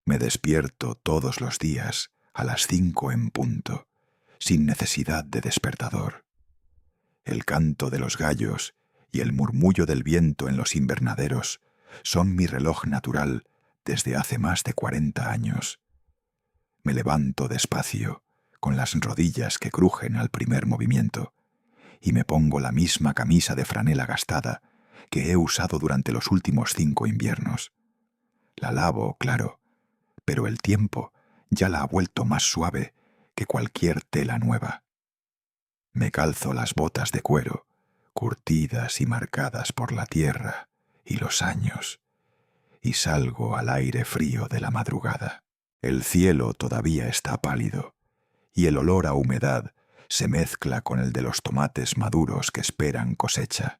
Me despierto todos los días a las 5 en punto, sin necesidad de despertador. El canto de los gallos y el murmullo del viento en los invernaderos son mi reloj natural desde hace más de 40 años. Me levanto despacio, con las rodillas que crujen al primer movimiento, y me pongo la misma camisa de franela gastada que he usado durante los últimos 5 inviernos. La lavo, claro, pero el tiempo ya la ha vuelto más suave que cualquier tela nueva. Me calzo las botas de cuero, curtidas y marcadas por la tierra y los años, y salgo al aire frío de la madrugada. El cielo todavía está pálido, y el olor a humedad se mezcla con el de los tomates maduros que esperan cosecha.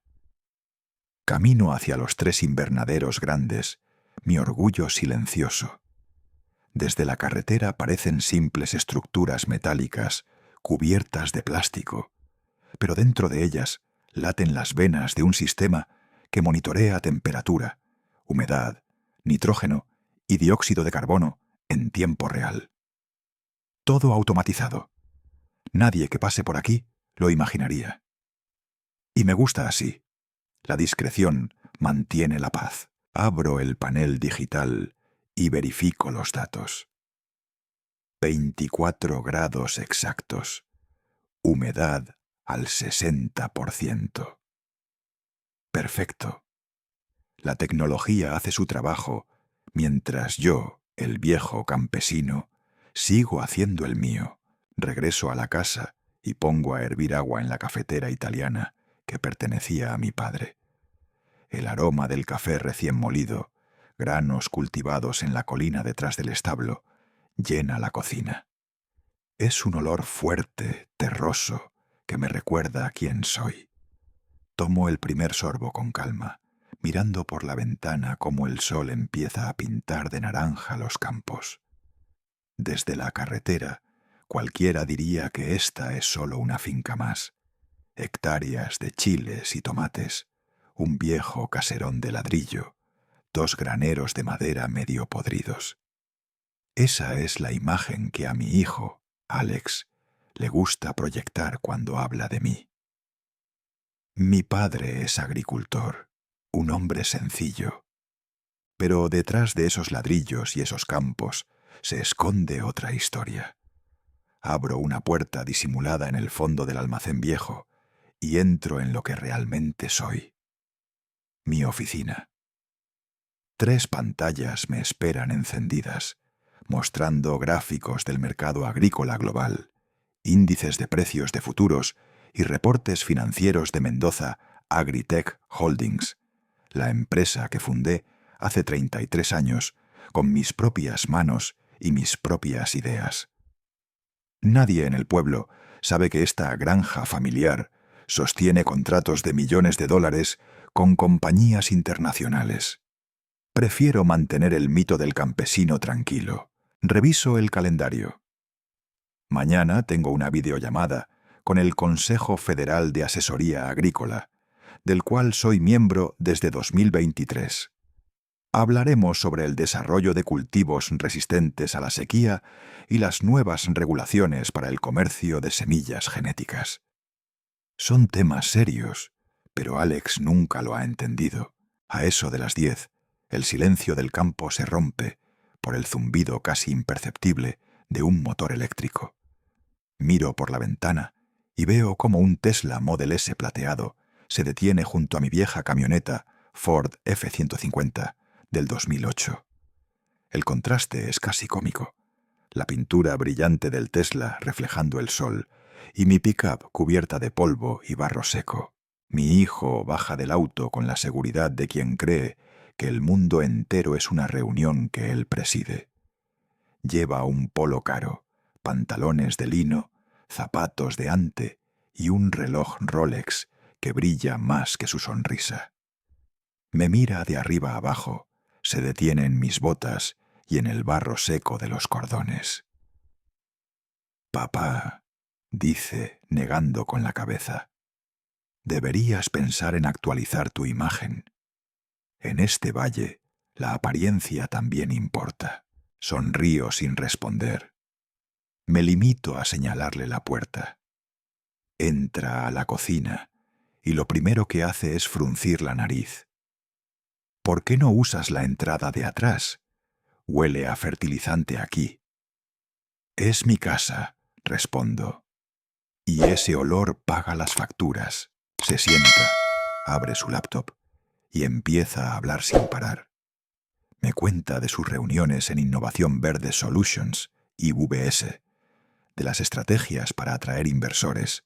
Camino hacia los 3 invernaderos grandes, mi orgullo silencioso. Desde la carretera parecen simples estructuras metálicas cubiertas de plástico, pero dentro de ellas laten las venas de un sistema que monitorea temperatura, humedad, nitrógeno y dióxido de carbono en tiempo real. Todo automatizado. Nadie que pase por aquí lo imaginaría. Y me gusta así. La discreción mantiene la paz. Abro el panel digital y verifico los datos. 24 grados exactos. Humedad al 60%. Perfecto. La tecnología hace su trabajo, mientras yo, el viejo campesino, sigo haciendo el mío. Regreso a la casa y pongo a hervir agua en la cafetera italiana que pertenecía a mi padre. El aroma del café recién molido, granos cultivados en la colina detrás del establo, llena la cocina. Es un olor fuerte, terroso, que me recuerda a quién soy. Tomo el primer sorbo con calma, mirando por la ventana cómo el sol empieza a pintar de naranja los campos. Desde la carretera, cualquiera diría que esta es solo una finca más. Hectáreas de chiles y tomates, un viejo caserón de ladrillo, 2 graneros de madera medio podridos. Esa es la imagen que a mi hijo, Alex, le gusta proyectar cuando habla de mí. Mi padre es agricultor, un hombre sencillo. Pero detrás de esos ladrillos y esos campos se esconde otra historia. Abro una puerta disimulada en el fondo del almacén viejo y entro en lo que realmente soy. Mi oficina. 3 pantallas me esperan encendidas, mostrando gráficos del mercado agrícola global, índices de precios de futuros y reportes financieros de Mendoza Agritech Holdings, la empresa que fundé hace 33 años con mis propias manos y mis propias ideas. Nadie en el pueblo sabe que esta granja familiar sostiene contratos de millones de dólares con compañías internacionales. Prefiero mantener el mito del campesino tranquilo. Reviso el calendario. Mañana tengo una videollamada con el Consejo Federal de Asesoría Agrícola, del cual soy miembro desde 2023. Hablaremos sobre el desarrollo de cultivos resistentes a la sequía y las nuevas regulaciones para el comercio de semillas genéticas. Son temas serios, pero Alex nunca lo ha entendido. A eso de las 10, el silencio del campo se rompe por el zumbido casi imperceptible de un motor eléctrico. Miro por la ventana y veo cómo un Tesla Model S plateado se detiene junto a mi vieja camioneta Ford F-150 del 2008. El contraste es casi cómico. La pintura brillante del Tesla reflejando el sol y mi pick-up cubierta de polvo y barro seco. Mi hijo baja del auto con la seguridad de quien cree que el mundo entero es una reunión que él preside. Lleva un polo caro, pantalones de lino, zapatos de ante y un reloj Rolex que brilla más que su sonrisa. Me mira de arriba abajo, se detiene en mis botas y en el barro seco de los cordones. «Papá», dice, negando con la cabeza, «deberías pensar en actualizar tu imagen. En este valle, la apariencia también importa». Sonrío sin responder. Me limito a señalarle la puerta. Entra a la cocina y lo primero que hace es fruncir la nariz. ¿Por qué no usas la entrada de atrás? Huele a fertilizante aquí. Es mi casa, respondo. Y ese olor paga las facturas. Se sienta, abre su laptop y empieza a hablar sin parar. Me cuenta de sus reuniones en Innovación Verde Solutions, IVS, de las estrategias para atraer inversores,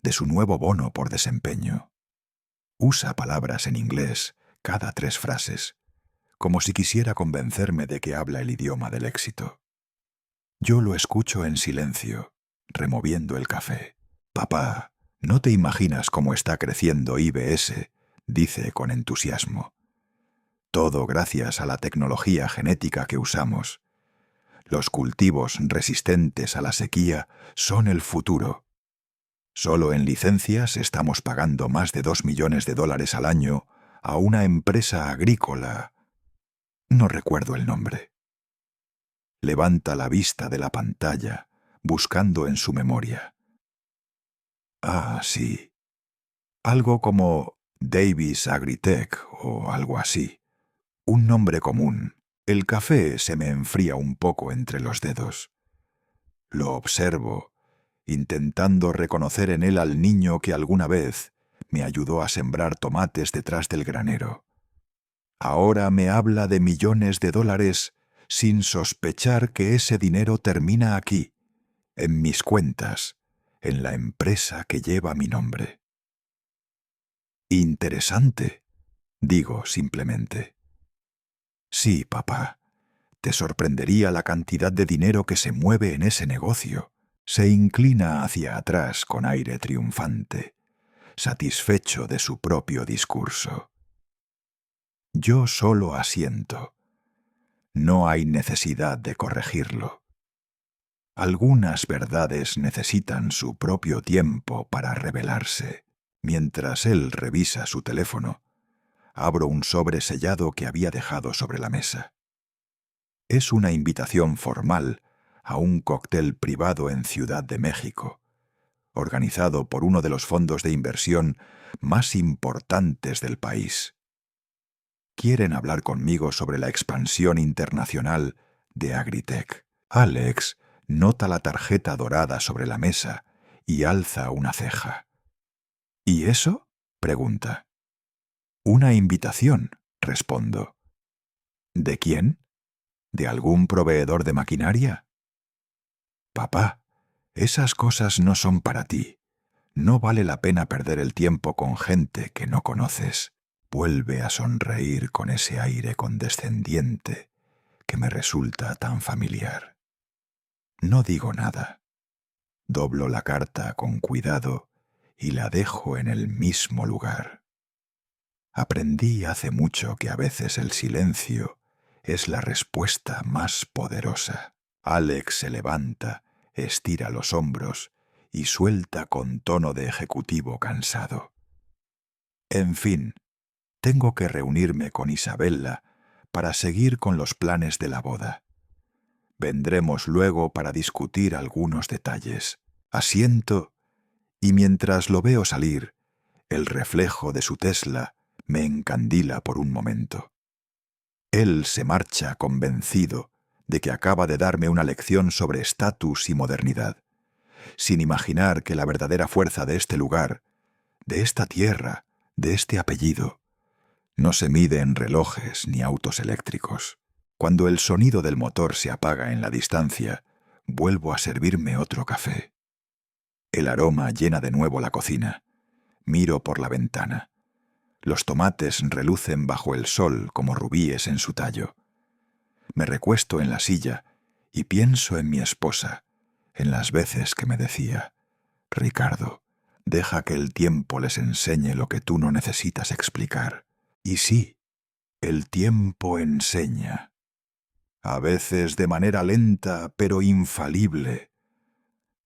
de su nuevo bono por desempeño. Usa palabras en inglés cada 3 frases, como si quisiera convencerme de que habla el idioma del éxito. Yo lo escucho en silencio, removiendo el café. «Papá, no te imaginas cómo está creciendo IBS», dice con entusiasmo. «Todo gracias a la tecnología genética que usamos. Los cultivos resistentes a la sequía son el futuro. Solo en licencias estamos pagando más de $2 millones al año a una empresa agrícola. No recuerdo el nombre». Levanta la vista de la pantalla, buscando en su memoria. Ah, sí. Algo como Davis Agritech o algo así. Un nombre común. El café se me enfría un poco entre los dedos. Lo observo, intentando reconocer en él al niño que alguna vez me ayudó a sembrar tomates detrás del granero. Ahora me habla de millones de dólares sin sospechar que ese dinero termina aquí, en mis cuentas, en la empresa que lleva mi nombre. Interesante, digo simplemente. Sí, papá, te sorprendería la cantidad de dinero que se mueve en ese negocio. Se inclina hacia atrás con aire triunfante, satisfecho de su propio discurso. Yo solo asiento. No hay necesidad de corregirlo. Algunas verdades necesitan su propio tiempo para revelarse. Mientras él revisa su teléfono, abro un sobre sellado que había dejado sobre la mesa. Es una invitación formal a un cóctel privado en Ciudad de México, organizado por uno de los fondos de inversión más importantes del país. Quieren hablar conmigo sobre la expansión internacional de Agritech. Alex nota la tarjeta dorada sobre la mesa y alza una ceja. ¿Y eso?, pregunta. Una invitación, respondo. ¿De quién? ¿De algún proveedor de maquinaria? Papá, esas cosas no son para ti. No vale la pena perder el tiempo con gente que no conoces. Vuelve a sonreír con ese aire condescendiente que me resulta tan familiar. No digo nada. Doblo la carta con cuidado y la dejo en el mismo lugar. Aprendí hace mucho que a veces el silencio es la respuesta más poderosa. Alex se levanta, estira los hombros y suelta con tono de ejecutivo cansado. En fin, tengo que reunirme con Isabella para seguir con los planes de la boda. Vendremos luego para discutir algunos detalles. Asiento y mientras lo veo salir, el reflejo de su Tesla me encandila por un momento. Él se marcha convencido de que acaba de darme una lección sobre estatus y modernidad, sin imaginar que la verdadera fuerza de este lugar, de esta tierra, de este apellido, no se mide en relojes ni autos eléctricos. Cuando el sonido del motor se apaga en la distancia, vuelvo a servirme otro café. El aroma llena de nuevo la cocina. Miro por la ventana. Los tomates relucen bajo el sol como rubíes en su tallo. Me recuesto en la silla y pienso en mi esposa, en las veces que me decía: «Ricardo, deja que el tiempo les enseñe lo que tú no necesitas explicar». Y sí, el tiempo enseña. A veces de manera lenta, pero infalible.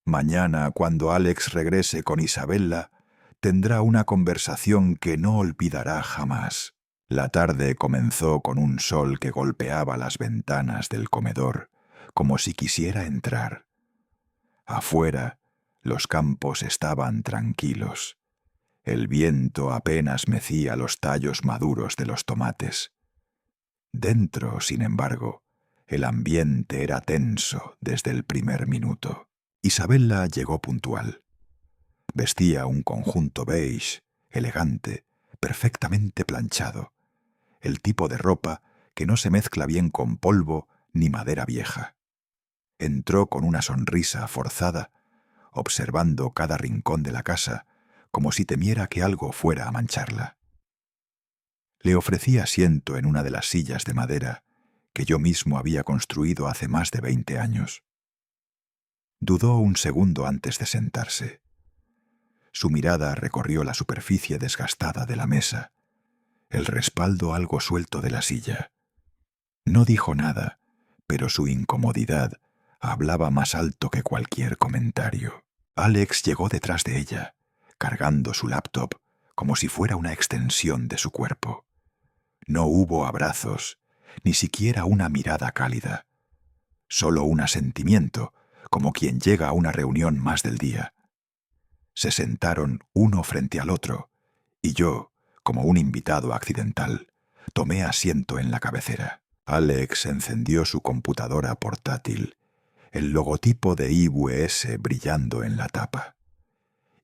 Mañana, cuando Alex regrese con Isabella, tendrá una conversación que no olvidará jamás. La tarde comenzó con un sol que golpeaba las ventanas del comedor como si quisiera entrar. Afuera, los campos estaban tranquilos. El viento apenas mecía los tallos maduros de los tomates. Dentro, sin embargo, el ambiente era tenso desde el primer minuto. Isabella llegó puntual. Vestía un conjunto beige, elegante, perfectamente planchado, el tipo de ropa que no se mezcla bien con polvo ni madera vieja. Entró con una sonrisa forzada, observando cada rincón de la casa, como si temiera que algo fuera a mancharla. Le ofrecí asiento en una de las sillas de madera que yo mismo había construido hace más de 20 años. Dudó un segundo antes de sentarse. Su mirada recorrió la superficie desgastada de la mesa, el respaldo algo suelto de la silla. No dijo nada, pero su incomodidad hablaba más alto que cualquier comentario. Alex llegó detrás de ella, cargando su laptop como si fuera una extensión de su cuerpo. No hubo abrazos, ni siquiera una mirada cálida. Solo un asentimiento, como quien llega a una reunión más del día. Se sentaron uno frente al otro, y yo, como un invitado accidental, tomé asiento en la cabecera. Alex encendió su computadora portátil, el logotipo de IWS brillando en la tapa.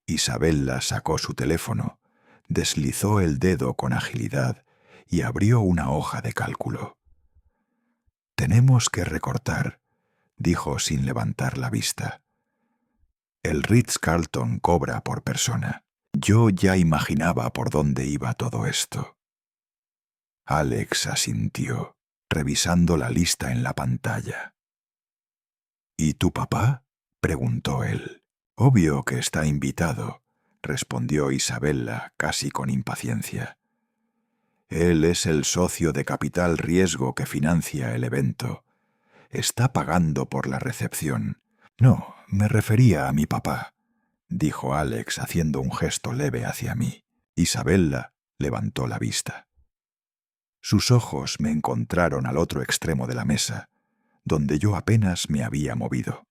Isabella sacó su teléfono, deslizó el dedo con agilidad y abrió una hoja de cálculo. «Tenemos que recortar», dijo sin levantar la vista. «El Ritz-Carlton cobra por persona». Yo ya imaginaba por dónde iba todo esto. Alex asintió, revisando la lista en la pantalla. «¿Y tu papá?», preguntó él. «Obvio que está invitado», respondió Isabella casi con impaciencia. «Él es el socio de capital riesgo que financia el evento. Está pagando por la recepción». «No, me refería a mi papá», dijo Alex haciendo un gesto leve hacia mí. Isabella levantó la vista. Sus ojos me encontraron al otro extremo de la mesa, donde yo apenas me había movido.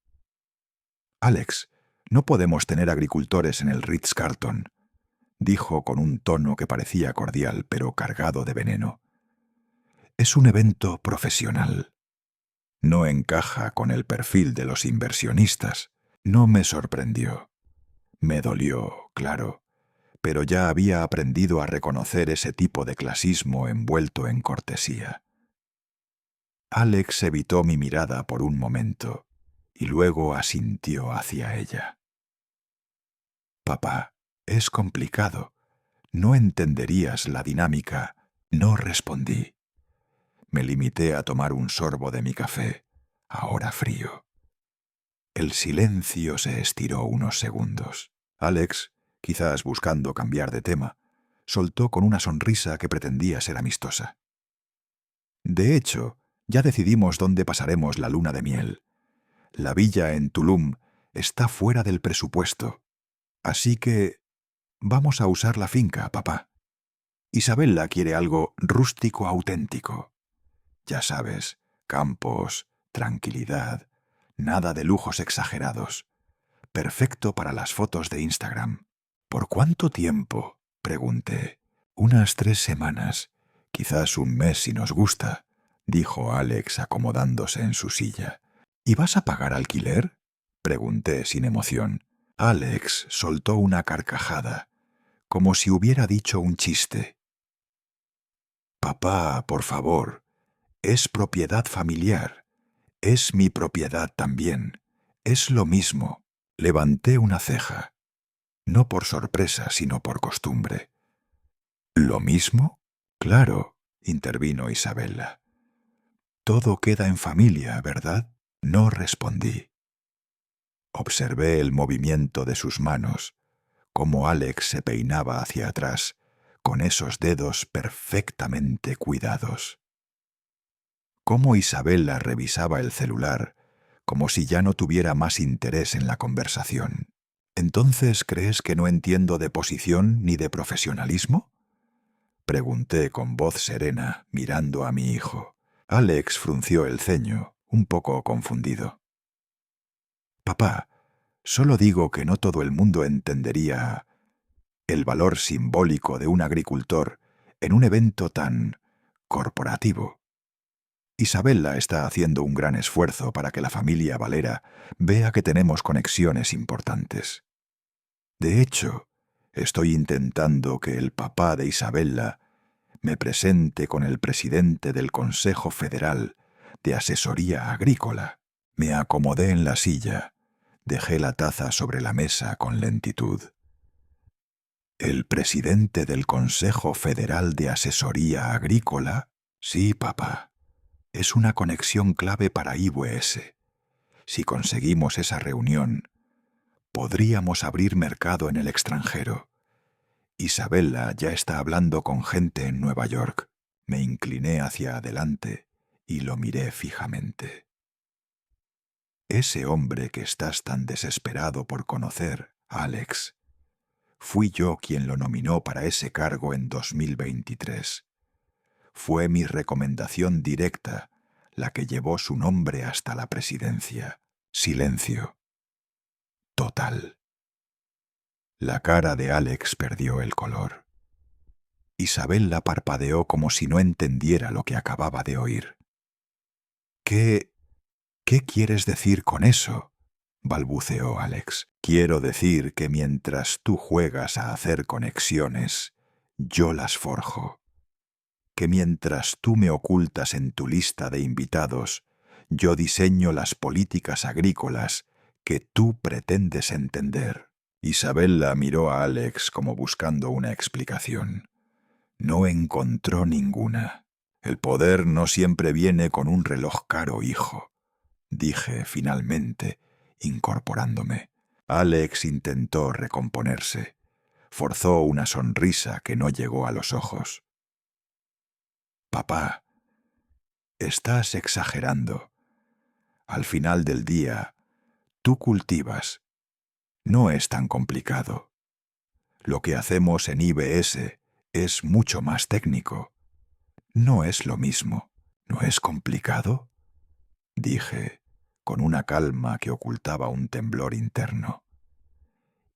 «Alex, no podemos tener agricultores en el Ritz-Carlton», dijo con un tono que parecía cordial pero cargado de veneno. «Es un evento profesional. No encaja con el perfil de los inversionistas». No me sorprendió. Me dolió, claro, pero ya había aprendido a reconocer ese tipo de clasismo envuelto en cortesía. Alex evitó mi mirada por un momento y luego asintió hacia ella. «Papá, es complicado. No entenderías la dinámica». No respondí. Me limité a tomar un sorbo de mi café, ahora frío. El silencio se estiró unos segundos. Alex, quizás buscando cambiar de tema, soltó con una sonrisa que pretendía ser amistosa. «De hecho, ya decidimos dónde pasaremos la luna de miel. La villa en Tulum está fuera del presupuesto. Así que vamos a usar la finca, papá. Isabella quiere algo rústico auténtico. Ya sabes, campos, tranquilidad, nada de lujos exagerados. Perfecto para las fotos de Instagram». «¿Por cuánto tiempo?», pregunté. «Unas 3 semanas, quizás un mes si nos gusta», dijo Alex acomodándose en su silla. «¿Y vas a pagar alquiler?», pregunté sin emoción. Alex soltó una carcajada, como si hubiera dicho un chiste. «Papá, por favor, es propiedad familiar. Es mi propiedad también. Es lo mismo». Levanté una ceja, no por sorpresa, sino por costumbre. «¿Lo mismo?». «Claro», intervino Isabella. «Todo queda en familia, ¿verdad?». No respondí. Observé el movimiento de sus manos, cómo Alex se peinaba hacia atrás, con esos dedos perfectamente cuidados. Cómo Isabella revisaba el celular, como si ya no tuviera más interés en la conversación. «¿Entonces crees que no entiendo de posición ni de profesionalismo?», pregunté con voz serena, mirando a mi hijo. Alex frunció el ceño, un poco confundido. Papá, solo digo que no todo el mundo entendería el valor simbólico de un agricultor en un evento tan corporativo. Isabella está haciendo un gran esfuerzo para que la familia Valera vea que tenemos conexiones importantes. De hecho, estoy intentando que el papá de Isabella me presente con el presidente del Consejo Federal de Asesoría Agrícola. Me acomodé en la silla, dejé la taza sobre la mesa con lentitud. ¿El presidente del Consejo Federal de Asesoría Agrícola? Sí, papá. Es una conexión clave para IWS. Si conseguimos esa reunión, podríamos abrir mercado en el extranjero. Isabella ya está hablando con gente en Nueva York. Me incliné hacia adelante y lo miré fijamente. Ese hombre que estás tan desesperado por conocer, Alex, fui yo quien lo nominó para ese cargo en 2023. Fue mi recomendación directa la que llevó su nombre hasta la presidencia. Silencio. Total. La cara de Alex perdió el color. Isabella parpadeó como si no entendiera lo que acababa de oír. ¿Qué quieres decir con eso?, balbuceó Alex. Quiero decir que mientras tú juegas a hacer conexiones, yo las forjo. Que mientras tú me ocultas en tu lista de invitados, yo diseño las políticas agrícolas que tú pretendes entender. Isabella miró a Alex como buscando una explicación. No encontró ninguna. El poder no siempre viene con un reloj caro, hijo, dije finalmente, incorporándome. Alex intentó recomponerse. Forzó una sonrisa que no llegó a los ojos. Papá, estás exagerando. Al final del día, tú cultivas. No es tan complicado. Lo que hacemos en IBS es mucho más técnico. No es lo mismo. ¿No es complicado?, dije, con una calma que ocultaba un temblor interno.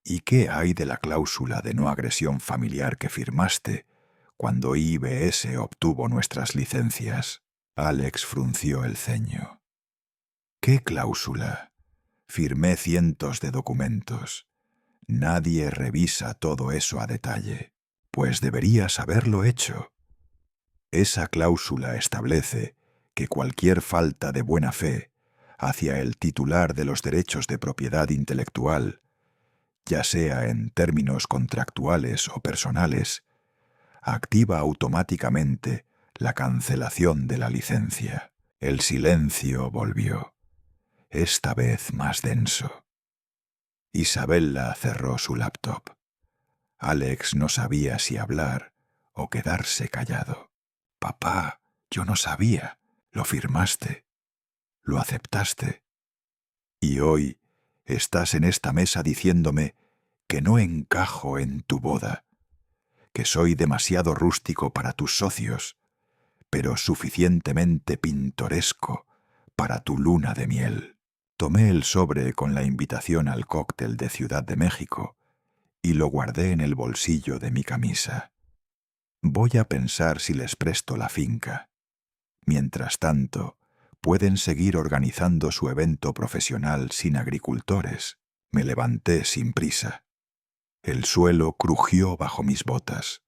¿Y qué hay de la cláusula de no agresión familiar que firmaste cuando IBS obtuvo nuestras licencias? Alex frunció el ceño. ¿Qué cláusula? Firmé cientos de documentos. Nadie revisa todo eso a detalle. Pues deberías haberlo hecho. Esa cláusula establece que cualquier falta de buena fe hacia el titular de los derechos de propiedad intelectual, ya sea en términos contractuales o personales, activa automáticamente la cancelación de la licencia. El silencio volvió, esta vez más denso. Isabella cerró su laptop. Alex no sabía si hablar o quedarse callado. Papá, yo no sabía. Lo firmaste. Lo aceptaste. Y hoy estás en esta mesa diciéndome que no encajo en tu boda, que soy demasiado rústico para tus socios, pero suficientemente pintoresco para tu luna de miel. Tomé el sobre con la invitación al cóctel de Ciudad de México y lo guardé en el bolsillo de mi camisa. Voy a pensar si les presto la finca. Mientras tanto, pueden seguir organizando su evento profesional sin agricultores. Me levanté sin prisa. El suelo crujió bajo mis botas.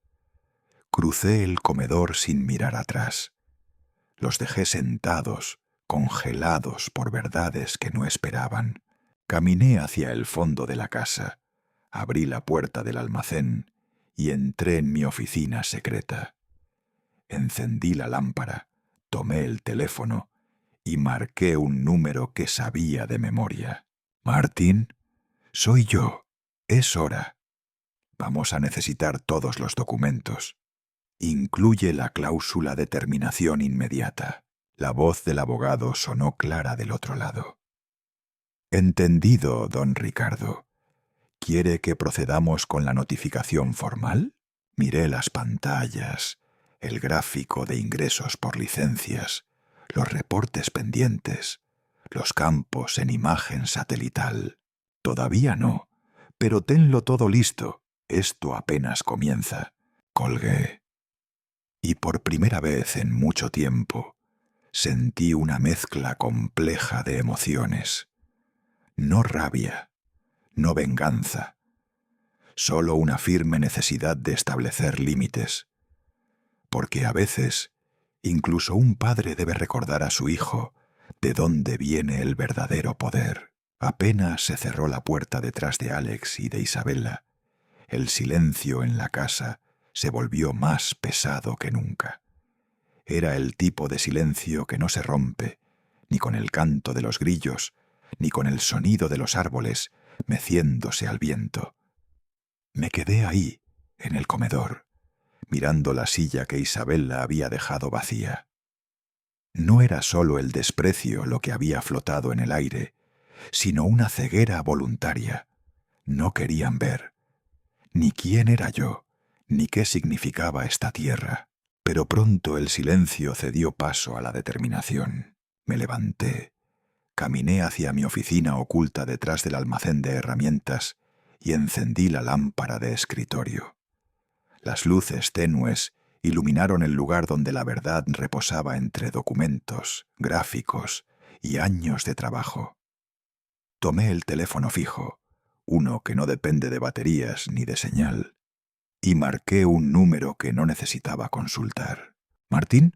Crucé el comedor sin mirar atrás. Los dejé sentados, congelados por verdades que no esperaban. Caminé hacia el fondo de la casa, abrí la puerta del almacén y entré en mi oficina secreta. Encendí la lámpara, tomé el teléfono y marqué un número que sabía de memoria. «Martín, soy yo. Es hora. Vamos a necesitar todos los documentos. Incluye la cláusula de terminación inmediata». La voz del abogado sonó clara del otro lado. «Entendido, don Ricardo. ¿Quiere que procedamos con la notificación formal?» Miré las pantallas, el gráfico de ingresos por licencias, los reportes pendientes. los campos en imagen satelital. Todavía no, pero tenlo todo listo. Esto apenas comienza. Colgué. Y por primera vez en mucho tiempo sentí una mezcla compleja de emociones. No rabia, no venganza, solo una firme necesidad de establecer límites. Porque a veces, incluso un padre debe recordar a su hijo de dónde viene el verdadero poder. Apenas se cerró la puerta detrás de Alex y de Isabella, el silencio en la casa se volvió más pesado que nunca. Era el tipo de silencio que no se rompe, ni con el canto de los grillos, ni con el sonido de los árboles meciéndose al viento. Me quedé ahí, en el comedor, mirando la silla que Isabella había dejado vacía. No era solo el desprecio lo que había flotado en el aire, sino una ceguera voluntaria. No querían ver ni quién era yo, ni qué significaba esta tierra. Pero pronto el silencio cedió paso a la determinación. Me levanté, caminé hacia mi oficina oculta detrás del almacén de herramientas y encendí la lámpara de escritorio. Las luces tenues iluminaron el lugar donde la verdad reposaba entre documentos, gráficos y años de trabajo. Tomé el teléfono fijo, uno que no depende de baterías ni de señal, y marqué un número que no necesitaba consultar. «¿Martín?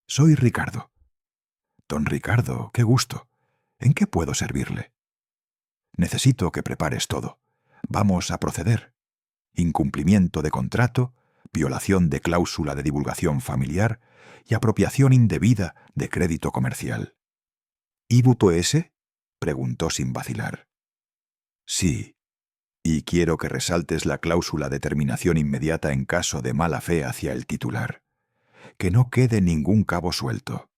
Soy Ricardo». «Don Ricardo, qué gusto. ¿En qué puedo servirle?» «Necesito que prepares todo. Vamos a proceder. Incumplimiento de contrato, violación de cláusula de divulgación familiar y apropiación indebida de crédito comercial». «¿IVUPS?» preguntó sin vacilar. «Sí. Y quiero que resaltes la cláusula de terminación inmediata en caso de mala fe hacia el titular. Que no quede ningún cabo suelto.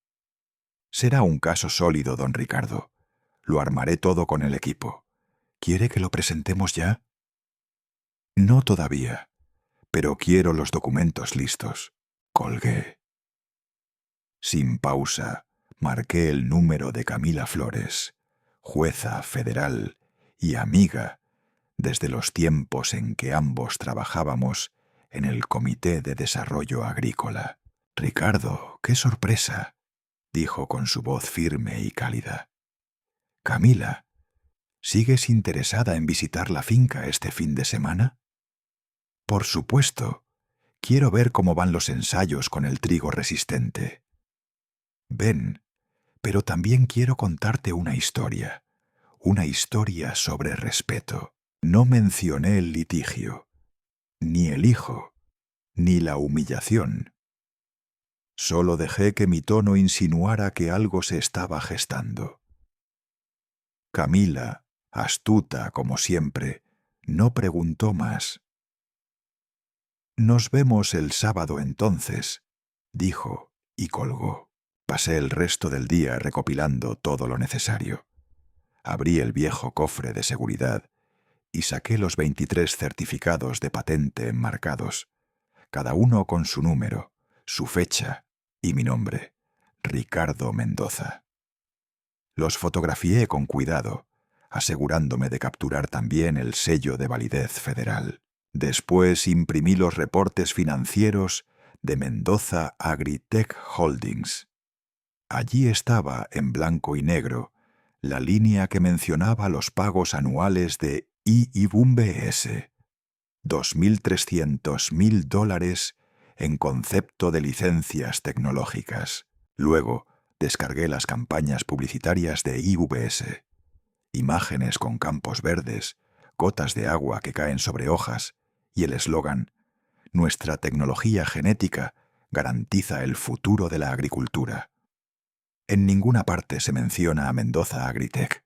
Será un caso sólido, don Ricardo. Lo armaré todo con el equipo. ¿Quiere que lo presentemos ya?» «No todavía, pero quiero los documentos listos». Colgué. Sin pausa, marqué el número de Camila Flores, jueza federal y amiga desde los tiempos en que ambos trabajábamos en el Comité de Desarrollo Agrícola. «Ricardo, qué sorpresa», dijo con su voz firme y cálida. «Camila, ¿sigues interesada en visitar la finca este fin de semana?» «Por supuesto. Quiero ver cómo van los ensayos con el trigo resistente». «Ven, pero también quiero contarte una historia sobre respeto». No mencioné el litigio, ni el hijo, ni la humillación. Solo dejé que mi tono insinuara que algo se estaba gestando. Camila, astuta como siempre, no preguntó más. «Nos vemos el sábado entonces», dijo y colgó. Pasé el resto del día recopilando todo lo necesario. Abrí el viejo cofre de seguridad y saqué los 23 certificados de patente enmarcados, cada uno con su número, su fecha y mi nombre, Ricardo Mendoza. Los fotografié con cuidado, asegurándome de capturar también el sello de validez federal. Después imprimí los reportes financieros de Mendoza Agritech Holdings. Allí estaba, en blanco y negro, la línea que mencionaba los pagos anuales de IVUPS, $2.300.000 en concepto de licencias tecnológicas. Luego descargué las campañas publicitarias de IVS. Imágenes con campos verdes, gotas de agua que caen sobre hojas y el eslogan «Nuestra tecnología genética garantiza el futuro de la agricultura». En ninguna parte se menciona a Mendoza Agritech,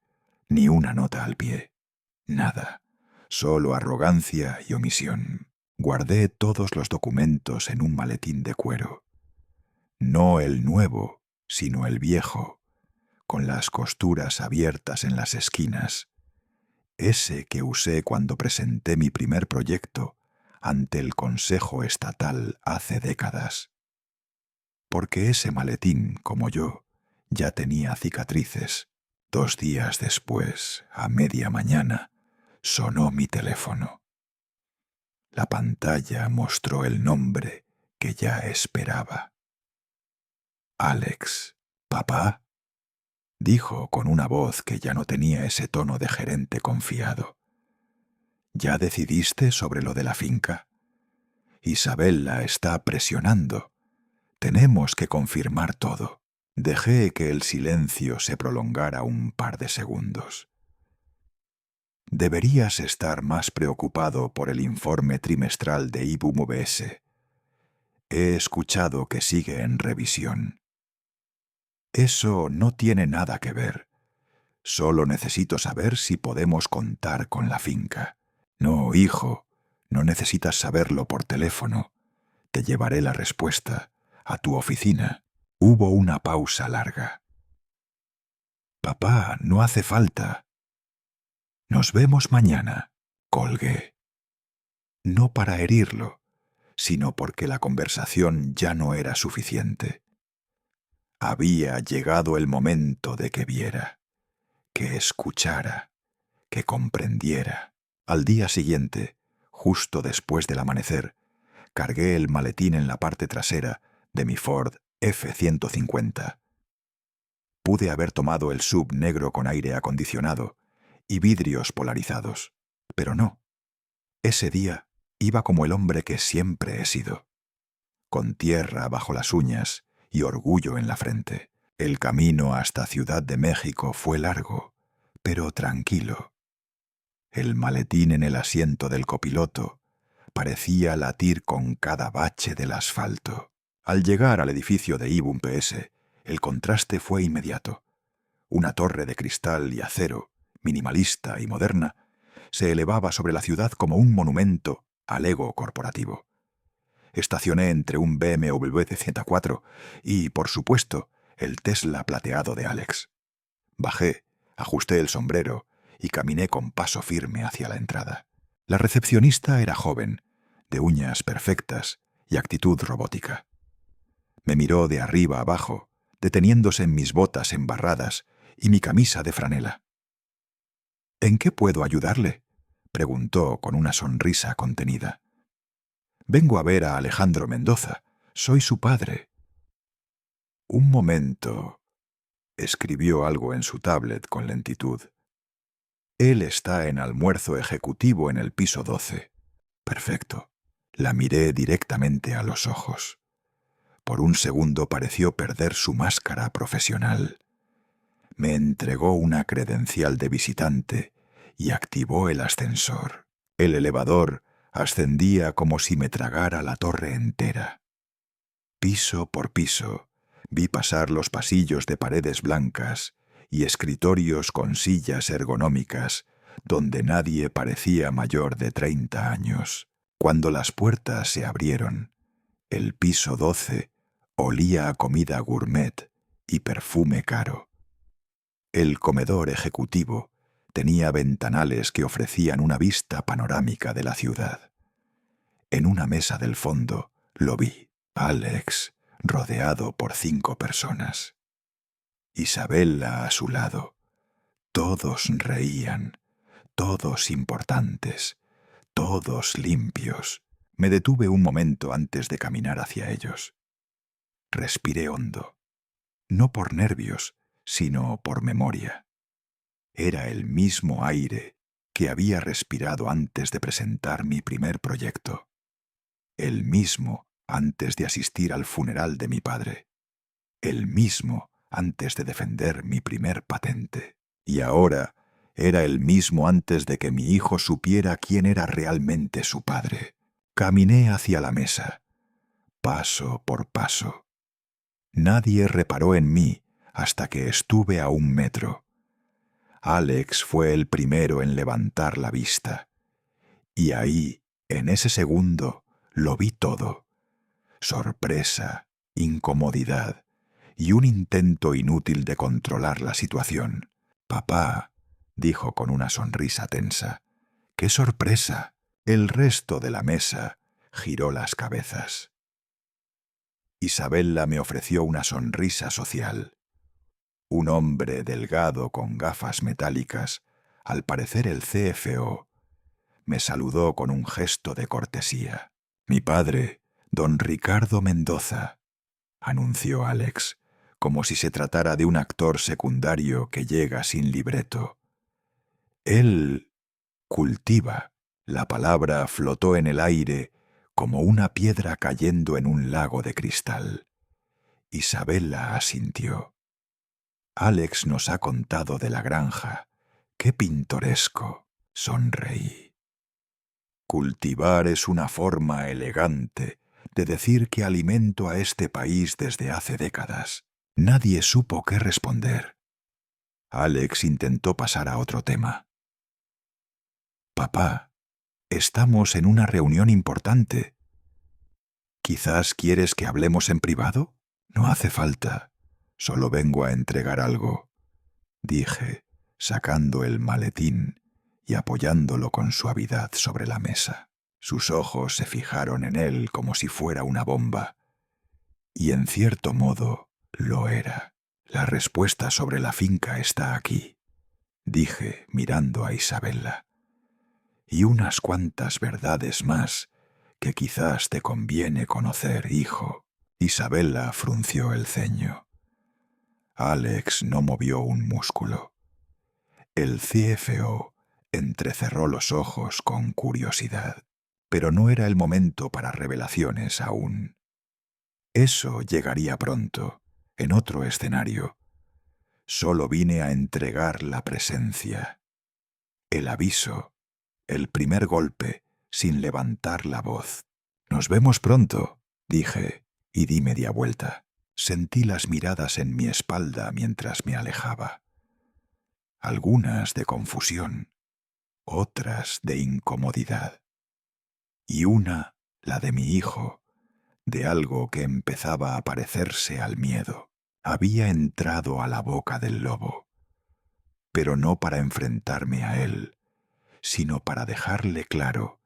ni una nota al pie. Nada, solo arrogancia y omisión. Guardé todos los documentos en un maletín de cuero. No el nuevo, sino el viejo, con las costuras abiertas en las esquinas. Ese que usé cuando presenté mi primer proyecto ante el Consejo Estatal hace décadas. Porque ese maletín, como yo, ya tenía cicatrices. 2 días después, a media mañana, sonó mi teléfono. La pantalla mostró el nombre que ya esperaba. Alex. ¿Papá? Dijo con una voz que ya no tenía ese tono de gerente confiado. ¿Ya decidiste sobre lo de la finca? Isabel la está presionando. Tenemos que confirmar todo. Dejé que el silencio se prolongara un par de segundos. Deberías estar más preocupado por el informe trimestral de IBUM VS. He escuchado que sigue en revisión. Eso no tiene nada que ver. Solo necesito saber si podemos contar con la finca. No, hijo, no necesitas saberlo por teléfono. Te llevaré la respuesta a tu oficina. Hubo una pausa larga. Papá, no hace falta. Nos vemos mañana, colgué. No para herirlo, sino porque la conversación ya no era suficiente. Había llegado el momento de que viera, que escuchara, que comprendiera. Al día siguiente, justo después del amanecer, cargué el maletín en la parte trasera de mi Ford F-150. Pude haber tomado el SUV negro con aire acondicionado y vidrios polarizados, pero no. Ese día iba como el hombre que siempre he sido, con tierra bajo las uñas y orgullo en la frente. El camino hasta Ciudad de México fue largo, pero tranquilo. El maletín en el asiento del copiloto parecía latir con cada bache del asfalto. Al llegar al edificio de IBUM PS, el contraste fue inmediato. Una torre de cristal y acero, minimalista y moderna, se elevaba sobre la ciudad como un monumento al ego corporativo. Estacioné entre un BMW Z4 y, por supuesto, el Tesla plateado de Alex. Bajé, ajusté el sombrero y caminé con paso firme hacia la entrada. La recepcionista era joven, de uñas perfectas y actitud robótica. Me miró de arriba abajo, deteniéndose en mis botas embarradas y mi camisa de franela. «¿En qué puedo ayudarle?», preguntó con una sonrisa contenida. «Vengo a ver a Alejandro Mendoza. Soy su padre». «Un momento», escribió algo en su tablet con lentitud. «Él está en almuerzo ejecutivo en el piso 12. Perfecto». La miré directamente a los ojos. Por un segundo pareció perder su máscara profesional. Me entregó una credencial de visitante y activó el ascensor. El elevador ascendía como si me tragara la torre entera. Piso por piso, vi pasar los pasillos de paredes blancas y escritorios con sillas ergonómicas donde nadie parecía mayor de 30 años. Cuando las puertas se abrieron, el piso 12 olía a comida gourmet y perfume caro. El comedor ejecutivo tenía ventanales que ofrecían una vista panorámica de la ciudad. En una mesa del fondo lo vi, Alex, rodeado por 5 personas. Isabella a su lado. Todos reían, todos importantes, todos limpios. Me detuve un momento antes de caminar hacia ellos. Respiré hondo, no por nervios, sino por memoria. Era el mismo aire que había respirado antes de presentar mi primer proyecto. El mismo antes de asistir al funeral de mi padre. El mismo antes de defender mi primer patente. Y ahora era el mismo antes de que mi hijo supiera quién era realmente su padre. Caminé hacia la mesa, paso por paso. Nadie reparó en mí hasta que estuve a 1 metro. Alex fue el primero en levantar la vista. Y ahí, en ese segundo, lo vi todo. Sorpresa, incomodidad y un intento inútil de controlar la situación. «Papá», dijo con una sonrisa tensa. «¡Qué sorpresa!». El resto de la mesa giró las cabezas. Isabella me ofreció una sonrisa social. Un hombre delgado con gafas metálicas, al parecer el CFO, me saludó con un gesto de cortesía. «Mi padre, don Ricardo Mendoza», anunció Alex, como si se tratara de un actor secundario que llega sin libreto. «Él cultiva». La palabra flotó en el aire como una piedra cayendo en un lago de cristal. Isabella asintió. «Alex nos ha contado de la granja. ¡Qué pintoresco!», sonreí. «Cultivar es una forma elegante de decir que alimento a este país desde hace décadas». Nadie supo qué responder. Alex intentó pasar a otro tema. «Papá, estamos en una reunión importante. ¿Quizás quieres que hablemos en privado?» «No hace falta. Solo vengo a entregar algo», dije, sacando el maletín y apoyándolo con suavidad sobre la mesa. Sus ojos se fijaron en él como si fuera una bomba. Y en cierto modo lo era. «La respuesta sobre la finca está aquí», dije mirando a Isabella. «Y unas cuantas verdades más que quizás te conviene conocer, hijo». Isabella frunció el ceño. Alex no movió un músculo. El CFO entrecerró los ojos con curiosidad, pero no era el momento para revelaciones aún. Eso llegaría pronto, en otro escenario. Solo vine a entregar la presencia, el aviso, el primer golpe, sin levantar la voz. «Nos vemos pronto», dije, y di media vuelta. Sentí las miradas en mi espalda mientras me alejaba. Algunas de confusión, otras de incomodidad. Y una, la de mi hijo, de algo que empezaba a parecerse al miedo. Había entrado a la boca del lobo, pero no para enfrentarme a él, sino para dejarle claro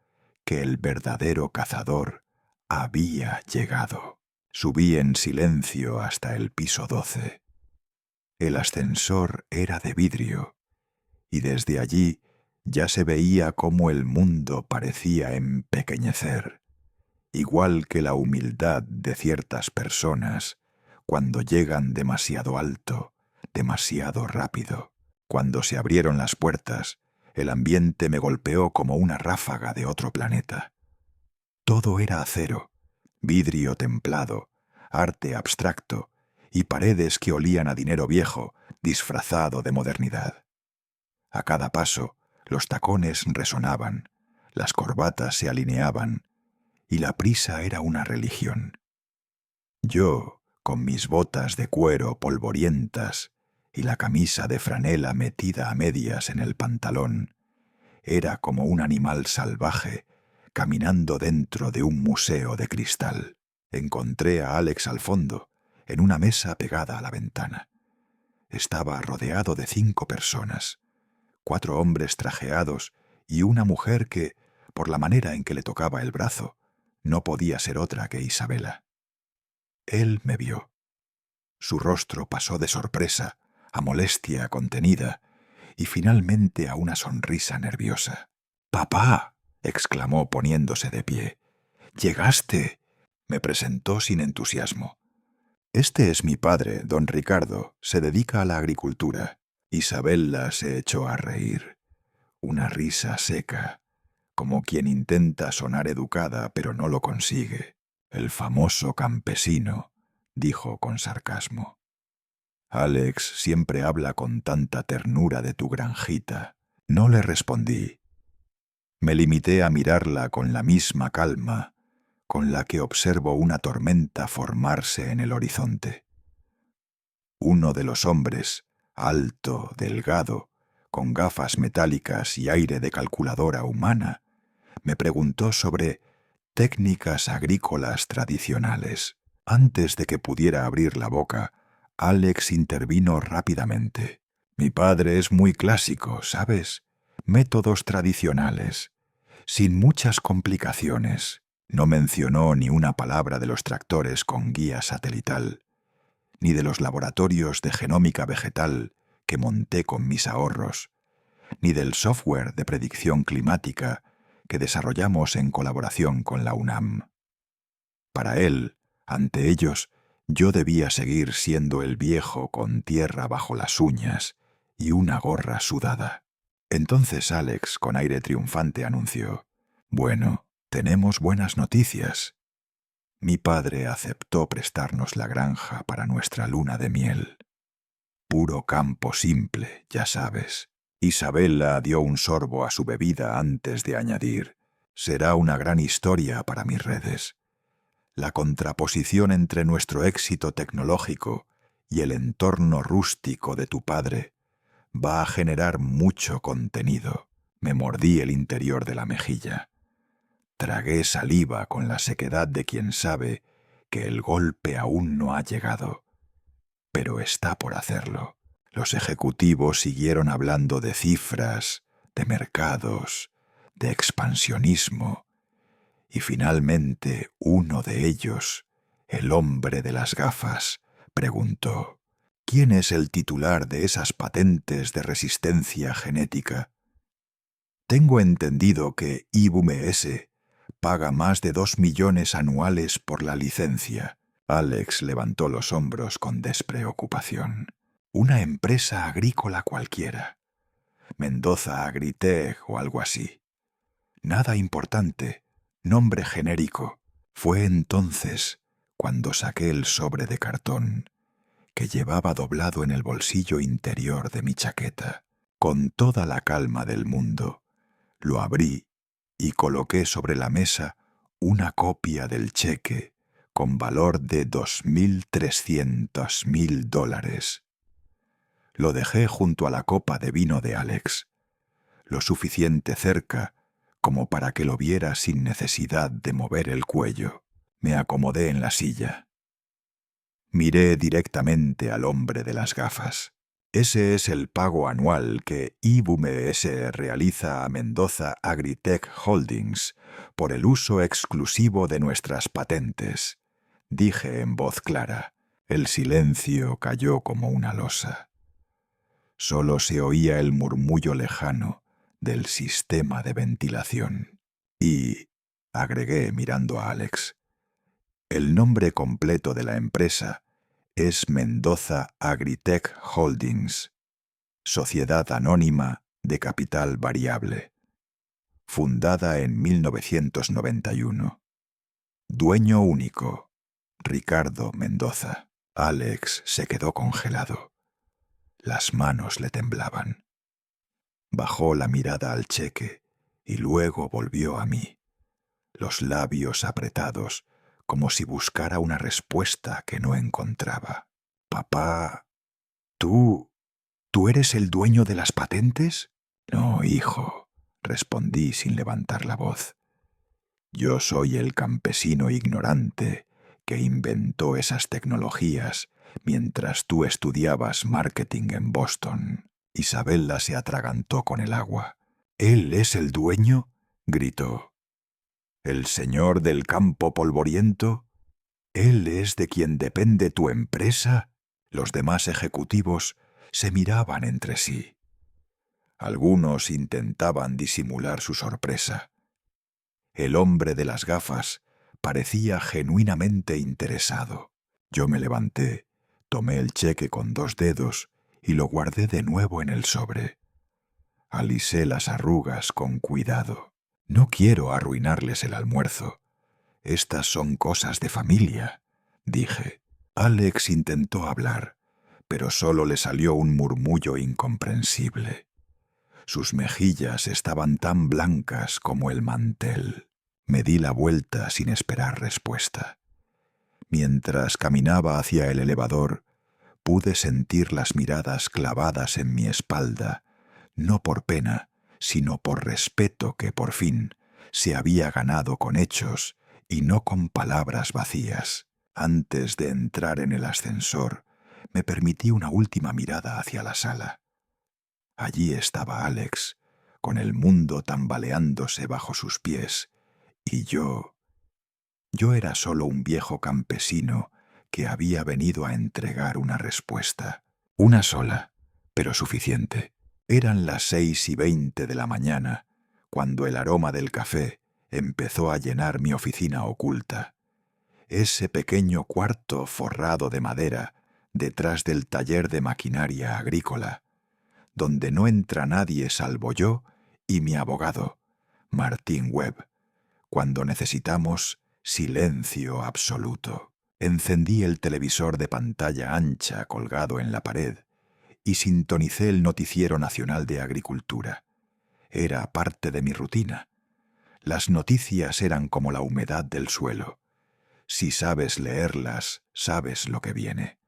que el verdadero cazador había llegado. Subí en silencio hasta el piso 12. El ascensor era de vidrio, y desde allí ya se veía cómo el mundo parecía empequeñecer, igual que la humildad de ciertas personas cuando llegan demasiado alto, demasiado rápido. Cuando se abrieron las puertas, el ambiente me golpeó como una ráfaga de otro planeta. Todo era acero, vidrio templado, arte abstracto y paredes que olían a dinero viejo disfrazado de modernidad. A cada paso, los tacones resonaban, las corbatas se alineaban y la prisa era una religión. Yo, con mis botas de cuero polvorientas y la camisa de franela metida a medias en el pantalón, era como un animal salvaje caminando dentro de un museo de cristal. Encontré a Alex al fondo, en una mesa pegada a la ventana. Estaba rodeado de 5 personas, 4 hombres trajeados y una mujer que, por la manera en que le tocaba el brazo, no podía ser otra que Isabella. Él me vio. Su rostro pasó de sorpresa a molestia contenida y finalmente a una sonrisa nerviosa. «¡Papá!», exclamó poniéndose de pie. «¡Llegaste!», me presentó sin entusiasmo. «Este es mi padre, don Ricardo. Se dedica a la agricultura». Isabella se echó a reír. Una risa seca, como quien intenta sonar educada pero no lo consigue. «El famoso campesino», dijo con sarcasmo. «Alex siempre habla con tanta ternura de tu granjita». No le respondí. Me limité a mirarla con la misma calma con la que observo una tormenta formarse en el horizonte. Uno de los hombres, alto, delgado, con gafas metálicas y aire de calculadora humana, me preguntó sobre técnicas agrícolas tradicionales. Antes de que pudiera abrir la boca, Alex intervino rápidamente. «Mi padre es muy clásico, ¿sabes? Métodos tradicionales, sin muchas complicaciones». No mencionó ni una palabra de los tractores con guía satelital, ni de los laboratorios de genómica vegetal que monté con mis ahorros, ni del software de predicción climática que desarrollamos en colaboración con la UNAM. Para él, ante ellos, yo debía seguir siendo el viejo con tierra bajo las uñas y una gorra sudada. Entonces Alex, con aire triunfante, anunció: «Bueno, tenemos buenas noticias. Mi padre aceptó prestarnos la granja para nuestra luna de miel. Puro campo simple, ya sabes». Isabella dio un sorbo a su bebida antes de añadir: «Será una gran historia para mis redes. La contraposición entre nuestro éxito tecnológico y el entorno rústico de tu padre va a generar mucho contenido». Me mordí el interior de la mejilla. Tragué saliva con la sequedad de quien sabe que el golpe aún no ha llegado, pero está por hacerlo. Los ejecutivos siguieron hablando de cifras, de mercados, de expansionismo, y finalmente uno de ellos, el hombre de las gafas, preguntó: «¿Quién es el titular de esas patentes de resistencia genética? Tengo entendido que IBM-S paga más de 2 millones anuales por la licencia». Alex levantó los hombros con despreocupación. «Una empresa agrícola cualquiera. Mendoza Agritech o algo así. Nada importante, nombre genérico». Fue entonces cuando saqué el sobre de cartón que llevaba doblado en el bolsillo interior de mi chaqueta. Con toda la calma del mundo, lo abrí y coloqué sobre la mesa una copia del cheque con valor de $2.300.000. Lo dejé junto a la copa de vino de Alex, lo suficiente cerca como para que lo viera sin necesidad de mover el cuello. Me acomodé en la silla. Miré directamente al hombre de las gafas. «Ese es el pago anual que IBM-S realiza a Mendoza Agritech Holdings por el uso exclusivo de nuestras patentes», dije en voz clara. El silencio cayó como una losa. Solo se oía el murmullo lejano del sistema de ventilación. «Y», agregué mirando a Alex, «el nombre completo de la empresa es Mendoza Agritech Holdings, sociedad anónima de capital variable, fundada en 1991. Dueño único, Ricardo Mendoza». Alex se quedó congelado. Las manos le temblaban. Bajó la mirada al cheque y luego volvió a mí, los labios apretados, como si buscara una respuesta que no encontraba. «Papá, ¿tú eres el dueño de las patentes?» «No, hijo», respondí sin levantar la voz. «Yo soy el campesino ignorante que inventó esas tecnologías mientras tú estudiabas marketing en Boston». Isabella se atragantó con el agua. «¿Él es el dueño?», gritó. «¿El señor del campo polvoriento? ¿Él es de quien depende tu empresa?». Los demás ejecutivos se miraban entre sí. Algunos intentaban disimular su sorpresa. El hombre de las gafas parecía genuinamente interesado. Yo me levanté, tomé el cheque con 2 dedos y lo guardé de nuevo en el sobre. Alisé las arrugas con cuidado. «No quiero arruinarles el almuerzo. Estas son cosas de familia», dije. Alex intentó hablar, pero solo le salió un murmullo incomprensible. Sus mejillas estaban tan blancas como el mantel. Me di la vuelta sin esperar respuesta. Mientras caminaba hacia el elevador, pude sentir las miradas clavadas en mi espalda, no por pena, sino por respeto que por fin se había ganado con hechos y no con palabras vacías. Antes de entrar en el ascensor, me permití una última mirada hacia la sala. Allí estaba Alex, con el mundo tambaleándose bajo sus pies, y yo era solo un viejo campesino que había venido a entregar una respuesta. Una sola, pero suficiente. Eran las 6:20 de la mañana, cuando el aroma del café empezó a llenar mi oficina oculta. Ese pequeño cuarto forrado de madera detrás del taller de maquinaria agrícola, donde no entra nadie salvo yo y mi abogado, Martín Webb, cuando necesitamos silencio absoluto. Encendí el televisor de pantalla ancha colgado en la pared y sintonicé el noticiero nacional de agricultura. Era parte de mi rutina. Las noticias eran como la humedad del suelo. Si sabes leerlas, sabes lo que viene.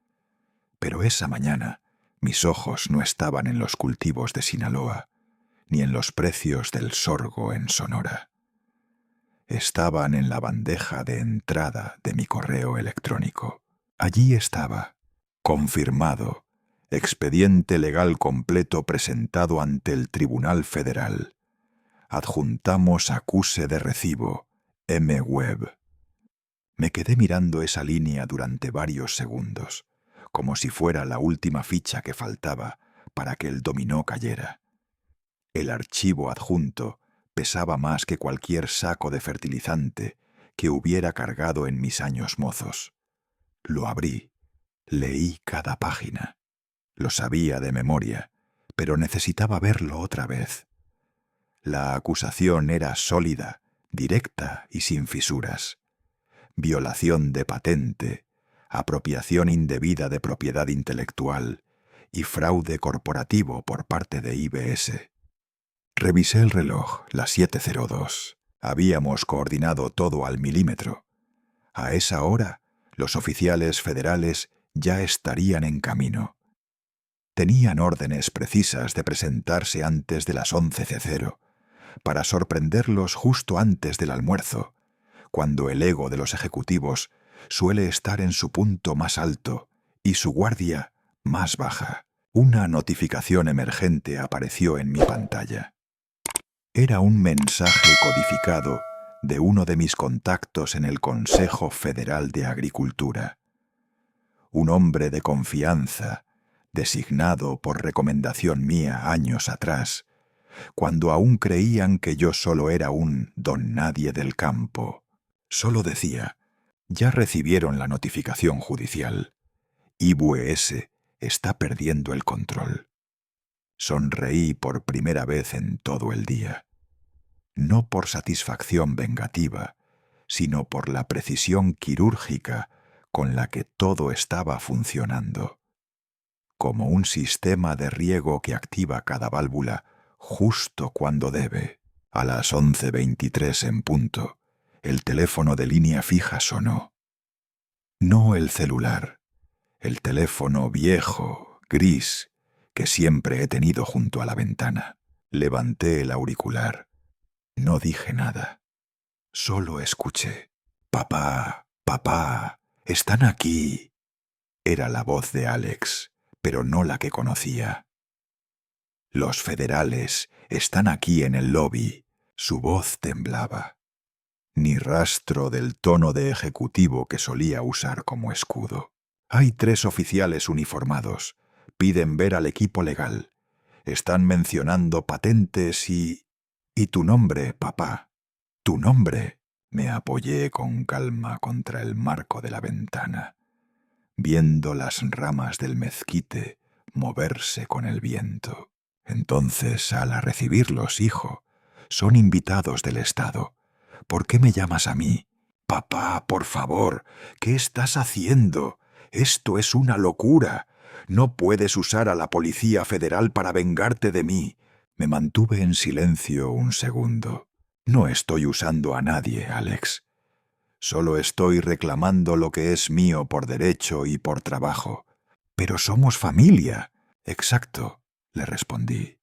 Pero esa mañana mis ojos no estaban en los cultivos de Sinaloa, ni en los precios del sorgo en Sonora. Estaban en la bandeja de entrada de mi correo electrónico. Allí estaba, confirmado, expediente legal completo presentado ante el Tribunal Federal. Adjuntamos acuse de recibo, M. Webb. Me quedé mirando esa línea durante varios segundos, como si fuera la última ficha que faltaba para que el dominó cayera. El archivo adjunto pesaba más que cualquier saco de fertilizante que hubiera cargado en mis años mozos. Lo abrí, leí cada página. Lo sabía de memoria, pero necesitaba verlo otra vez. La acusación era sólida, directa y sin fisuras. Violación de patente, apropiación indebida de propiedad intelectual y fraude corporativo por parte de IBS. Revisé el reloj, las 7:02. Habíamos coordinado todo al milímetro. A esa hora, los oficiales federales ya estarían en camino. Tenían órdenes precisas de presentarse antes de las 11:00, para sorprenderlos justo antes del almuerzo, cuando el ego de los ejecutivos suele estar en su punto más alto y su guardia más baja. Una notificación emergente apareció en mi pantalla. Era un mensaje codificado de uno de mis contactos en el Consejo Federal de Agricultura. Un hombre de confianza, designado por recomendación mía años atrás, cuando aún creían que yo solo era un don nadie del campo. Solo decía: ya recibieron la notificación judicial. IBS está perdiendo el control. Sonreí por primera vez en todo el día. No por satisfacción vengativa, sino por la precisión quirúrgica con la que todo estaba funcionando. Como un sistema de riego que activa cada válvula justo cuando debe. A las 11:23 en punto, el teléfono de línea fija sonó. No el celular, el teléfono viejo, gris, que siempre he tenido junto a la ventana. Levanté el auricular. No dije nada. Solo escuché: «Papá, papá, están aquí». Era la voz de Alex, pero no la que conocía. «Los federales están aquí en el lobby». Su voz temblaba. Ni rastro del tono de ejecutivo que solía usar como escudo. «Hay 3 oficiales uniformados. Piden ver al equipo legal. Están mencionando patentes y tu nombre, papá. Tu nombre». Me apoyé con calma contra el marco de la ventana, viendo las ramas del mezquite moverse con el viento. «Entonces, sal a recibirlos, hijo. Son invitados del Estado. ¿Por qué me llamas a mí?» «Papá, por favor, ¿qué estás haciendo? Esto es una locura. No puedes usar a la Policía Federal para vengarte de mí». Me mantuve en silencio un segundo. «No estoy usando a nadie, Alex. Solo estoy reclamando lo que es mío por derecho y por trabajo». «Pero somos familia». «Exacto», le respondí.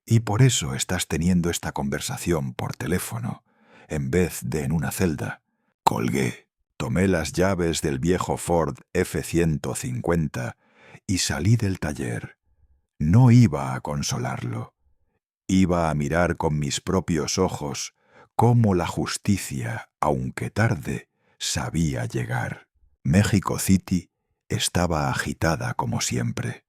«Y por eso estás teniendo esta conversación por teléfono, en vez de en una celda». Colgué, tomé las llaves del viejo Ford F-150 y salí del taller. No iba a consolarlo. Iba a mirar con mis propios ojos cómo la justicia, aunque tarde, sabía llegar. México City estaba agitada como siempre.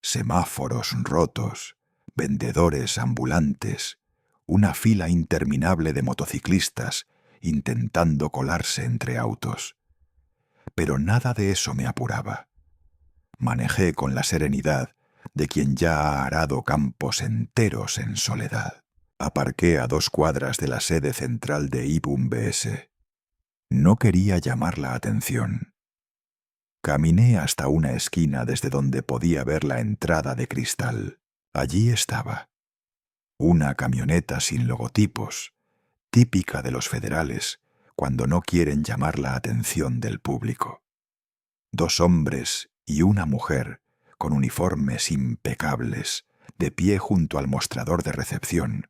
Semáforos rotos, vendedores ambulantes, una fila interminable de motociclistas intentando colarse entre autos. Pero nada de eso me apuraba. Manejé con la serenidad de quien ya ha arado campos enteros en soledad. Aparqué a 2 cuadras de la sede central de IBM BS. No quería llamar la atención. Caminé hasta una esquina desde donde podía ver la entrada de cristal. Allí estaba. Una camioneta sin logotipos, típica de los federales cuando no quieren llamar la atención del público. 2 hombres y una mujer con uniformes impecables, de pie junto al mostrador de recepción,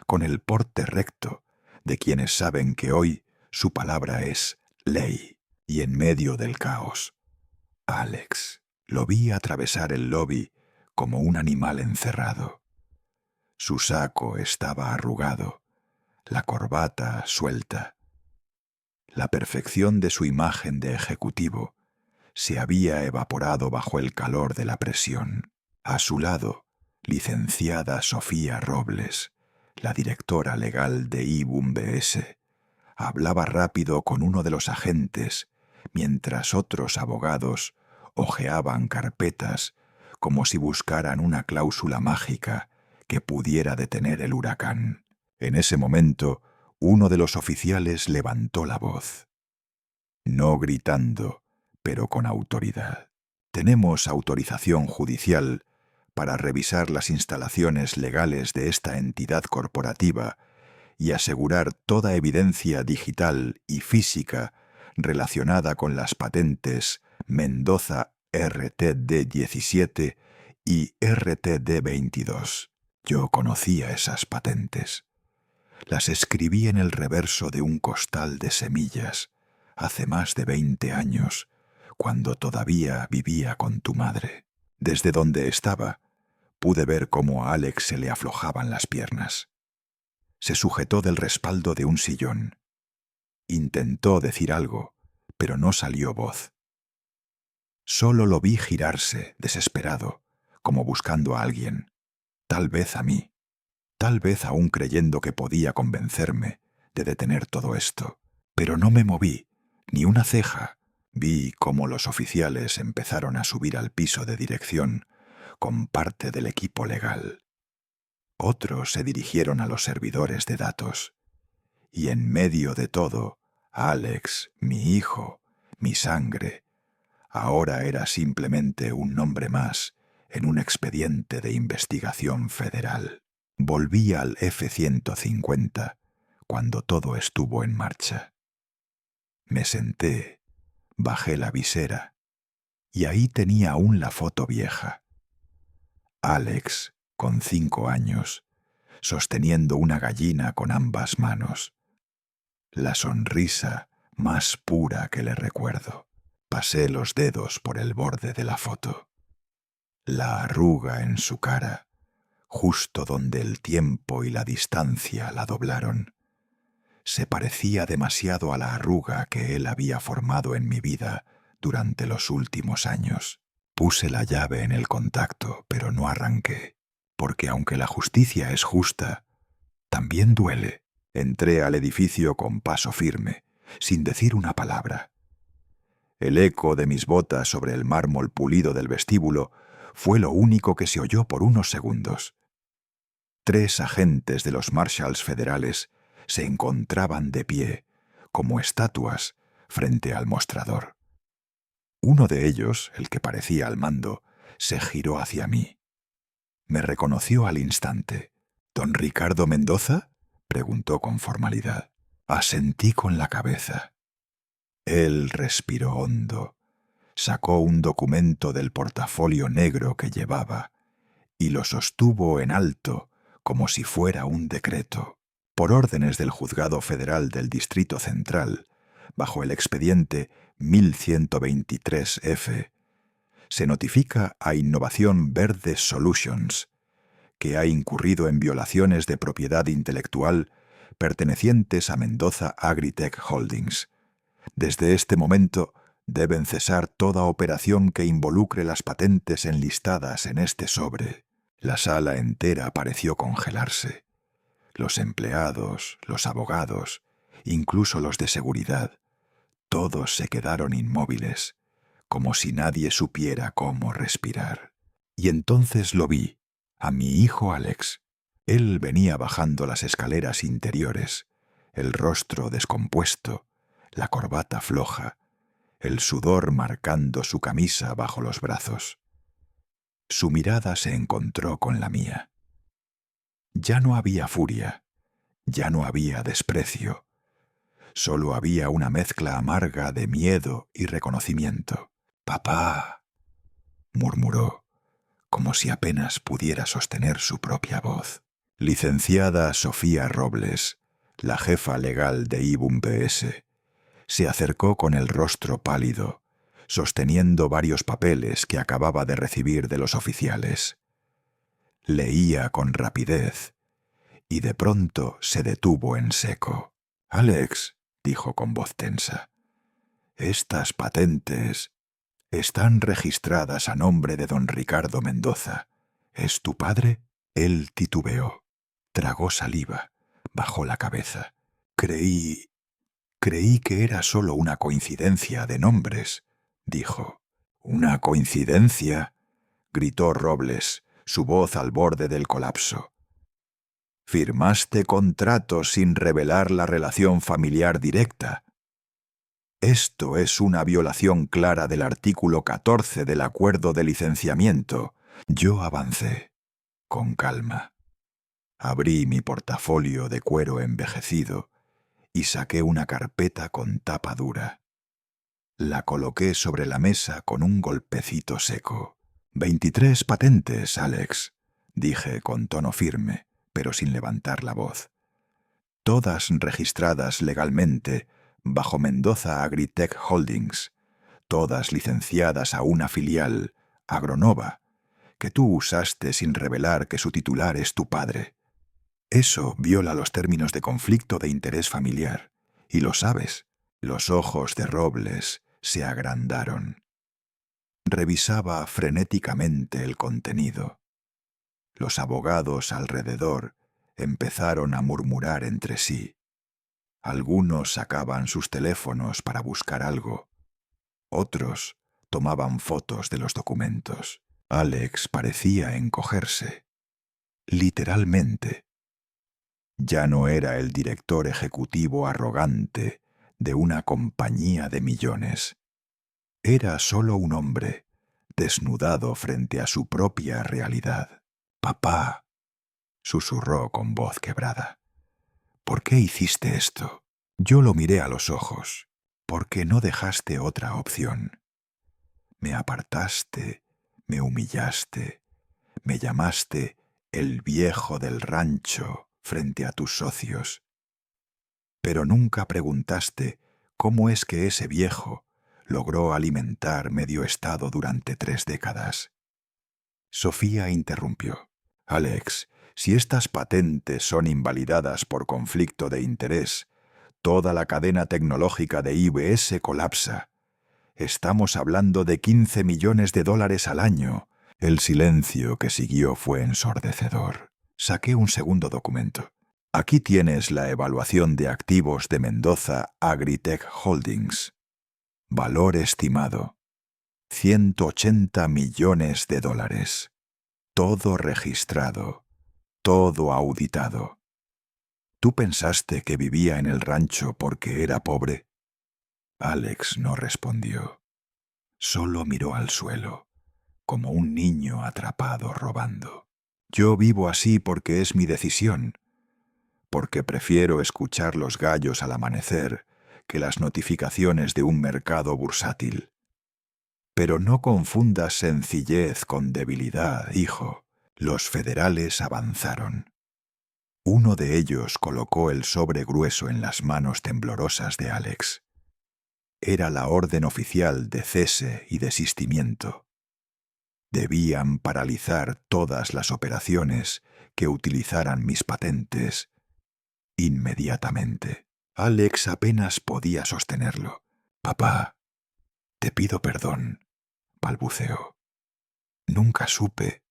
con el porte recto de quienes saben que hoy su palabra es ley, y en medio del caos. Alex. Lo vi atravesar el lobby como un animal encerrado. Su saco estaba arrugado, la corbata suelta. La perfección de su imagen de ejecutivo se había evaporado bajo el calor de la presión. A su lado, licenciada Sofía Robles, la directora legal de IBM BS, hablaba rápido con uno de los agentes, mientras otros abogados hojeaban carpetas como si buscaran una cláusula mágica que pudiera detener el huracán. En ese momento, uno de los oficiales levantó la voz. No gritando, pero con autoridad. Tenemos autorización judicial para revisar las instalaciones legales de esta entidad corporativa y asegurar toda evidencia digital y física relacionada con las patentes Mendoza RTD-17 y RTD-22. Yo conocía esas patentes. Las escribí en el reverso de un costal de semillas hace más de 20 años, cuando todavía vivía con tu madre. Desde donde estaba, pude ver cómo a Alex se le aflojaban las piernas. Se sujetó del respaldo de un sillón. Intentó decir algo, pero no salió voz. Solo lo vi girarse, desesperado, como buscando a alguien, tal vez a mí, tal vez aún creyendo que podía convencerme de detener todo esto. Pero no me moví, ni una ceja. Vi cómo los oficiales empezaron a subir al piso de dirección con parte del equipo legal. Otros se dirigieron a los servidores de datos. Y en medio de todo, Alex, mi hijo, mi sangre, ahora era simplemente un nombre más en un expediente de investigación federal. Volví al F-150 cuando todo estuvo en marcha. Me senté, bajé la visera, y ahí tenía aún la foto vieja. Alex, con 5 años, sosteniendo una gallina con ambas manos. La sonrisa más pura que le recuerdo. Pasé los dedos por el borde de la foto. La arruga en su cara, justo donde el tiempo y la distancia la doblaron, se parecía demasiado a la arruga que él había formado en mi vida durante los últimos años. Puse la llave en el contacto, pero no arranqué, porque aunque la justicia es justa, también duele. Entré al edificio con paso firme, sin decir una palabra. El eco de mis botas sobre el mármol pulido del vestíbulo fue lo único que se oyó por unos segundos. 3 agentes de los Marshalls federales se encontraban de pie, como estatuas, frente al mostrador. Uno de ellos, el que parecía al mando, se giró hacia mí. Me reconoció al instante. ¿Don Ricardo Mendoza?, preguntó con formalidad. Asentí con la cabeza. Él respiró hondo, sacó un documento del portafolio negro que llevaba y lo sostuvo en alto como si fuera un decreto. Por órdenes del Juzgado Federal del Distrito Central, bajo el expediente 1123F, se notifica a Innovación Verde Solutions que ha incurrido en violaciones de propiedad intelectual pertenecientes a Mendoza Agritech Holdings. Desde este momento Deben cesar toda operación que involucre las patentes enlistadas en este sobre. La sala entera pareció congelarse. Los empleados, los abogados, incluso los de seguridad, todos se quedaron inmóviles, como si nadie supiera cómo respirar. Y entonces lo vi, a mi hijo Alex. Él venía bajando las escaleras interiores, el rostro descompuesto, la corbata floja, el sudor marcando su camisa bajo los brazos. Su mirada se encontró con la mía. Ya no había furia, ya no había desprecio, solo había una mezcla amarga de miedo y reconocimiento. «Papá», murmuró, como si apenas pudiera sostener su propia voz. Licenciada Sofía Robles, la jefa legal de IBM PS, se acercó con el rostro pálido, sosteniendo varios papeles que acababa de recibir de los oficiales. Leía con rapidez y de pronto se detuvo en seco. «Alex», dijo con voz tensa, «estas patentes están registradas a nombre de don Ricardo Mendoza. ¿Es tu padre?» Él titubeó, tragó saliva, bajó la cabeza. Creí que era solo una coincidencia de nombres», dijo. «¿Una coincidencia?», gritó Robles, su voz al borde del colapso. «Firmaste contratos sin revelar la relación familiar directa. Esto es una violación clara del artículo 14 del acuerdo de licenciamiento». Yo avancé, con calma. Abrí mi portafolio de cuero envejecido y saqué una carpeta con tapa dura. La coloqué sobre la mesa con un golpecito seco. «23 patentes, Alex», dije con tono firme, pero sin levantar la voz. «Todas registradas legalmente bajo Mendoza Agritech Holdings, todas licenciadas a una filial, Agronova, que tú usaste sin revelar que su titular es tu padre. Eso viola los términos de conflicto de interés familiar, y lo sabes». Los ojos de Robles se agrandaron. Revisaba frenéticamente el contenido. Los abogados alrededor empezaron a murmurar entre sí. Algunos sacaban sus teléfonos para buscar algo. Otros tomaban fotos de los documentos. Alex parecía encogerse. Literalmente. Ya no era el director ejecutivo arrogante de una compañía de millones. Era solo un hombre, desnudado frente a su propia realidad. «Papá», susurró con voz quebrada, «¿por qué hiciste esto?» Yo lo miré a los ojos, porque no dejaste otra opción. Me apartaste, me humillaste, me llamaste el viejo del rancho frente a tus socios. Pero nunca preguntaste cómo es que ese viejo logró alimentar medio estado durante 3 décadas. Sofía interrumpió. «Alex, si estas patentes son invalidadas por conflicto de interés, toda la cadena tecnológica de IBS colapsa. Estamos hablando de $15 millones al año». El silencio que siguió fue ensordecedor. Saqué un segundo documento. «Aquí tienes la evaluación de activos de Mendoza Agritech Holdings. Valor estimado: $180 millones. Todo registrado, todo auditado. ¿Tú pensaste que vivía en el rancho porque era pobre?» Alex no respondió. Solo miró al suelo, como un niño atrapado robando. «Yo vivo así porque es mi decisión, porque prefiero escuchar los gallos al amanecer que las notificaciones de un mercado bursátil. Pero no confundas sencillez con debilidad, hijo». Los federales avanzaron. Uno de ellos colocó el sobre grueso en las manos temblorosas de Alex. Era la orden oficial de cese y desistimiento. Debían paralizar todas las operaciones que utilizaran mis patentes inmediatamente. Alex apenas podía sostenerlo. «Papá», Te pido perdón, balbuceó. Nunca supe,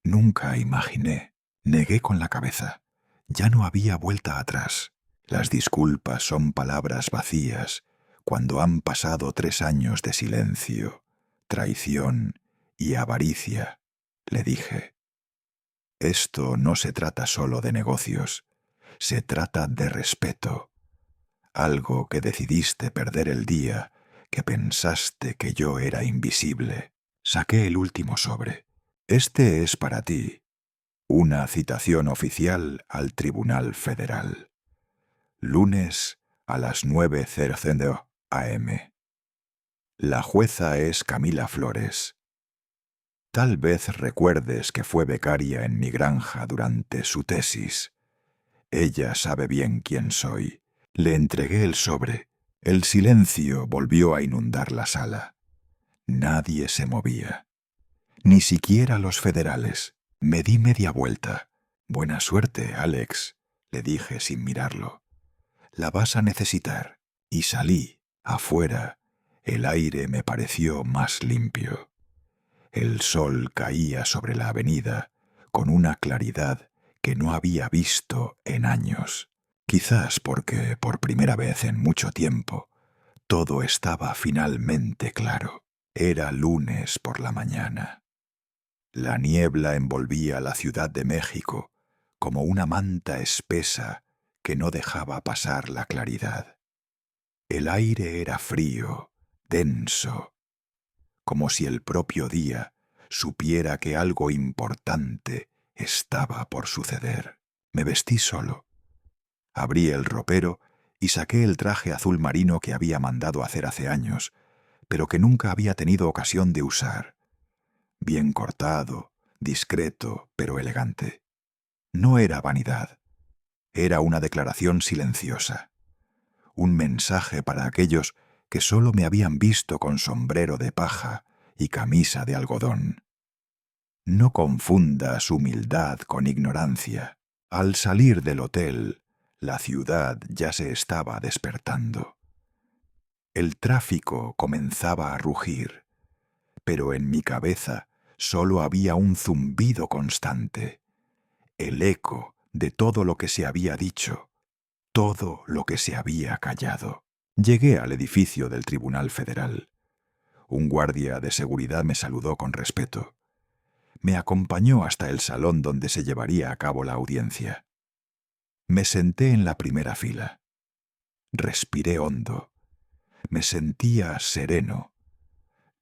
nunca imaginé. Negué con la cabeza. Ya no había vuelta atrás. Las disculpas son palabras vacías cuando han pasado 3 años de silencio, traición y avaricia, le dije. Esto no se trata solo de negocios, se trata de respeto. Algo que decidiste perder el día que pensaste que yo era invisible. Saqué el último sobre. Este es para ti. Una citación oficial al Tribunal Federal. Lunes a las 9:00 am. La jueza es Camila Flores. Tal vez recuerdes que fue becaria en mi granja durante su tesis. Ella sabe bien quién soy. Le entregué el sobre. El silencio volvió a inundar la sala. Nadie se movía. Ni siquiera los federales. Me di media vuelta. Buena suerte, Alex, le dije sin mirarlo. La vas a necesitar. Y salí. Afuera, el aire me pareció más limpio. El sol caía sobre la avenida con una claridad que no había visto en años. Quizás porque, por primera vez en mucho tiempo, todo estaba finalmente claro. Era lunes por la mañana. La niebla envolvía la Ciudad de México como una manta espesa que no dejaba pasar la claridad. El aire era frío, denso, como si el propio día supiera que algo importante estaba por suceder. Me vestí solo. Abrí el ropero y saqué el traje azul marino que había mandado hacer hace años, pero que nunca había tenido ocasión de usar. Bien cortado, discreto, pero elegante. No era vanidad. Era una declaración silenciosa. Un mensaje para aquellos que solo me habían visto con sombrero de paja y camisa de algodón. No confundas humildad con ignorancia. Al salir del hotel, la ciudad ya se estaba despertando. El tráfico comenzaba a rugir, pero en mi cabeza solo había un zumbido constante, el eco de todo lo que se había dicho, todo lo que se había callado. Llegué al edificio del Tribunal Federal. Un guardia de seguridad me saludó con respeto. Me acompañó hasta el salón donde se llevaría a cabo la audiencia. Me senté en la primera fila. Respiré hondo. Me sentía sereno.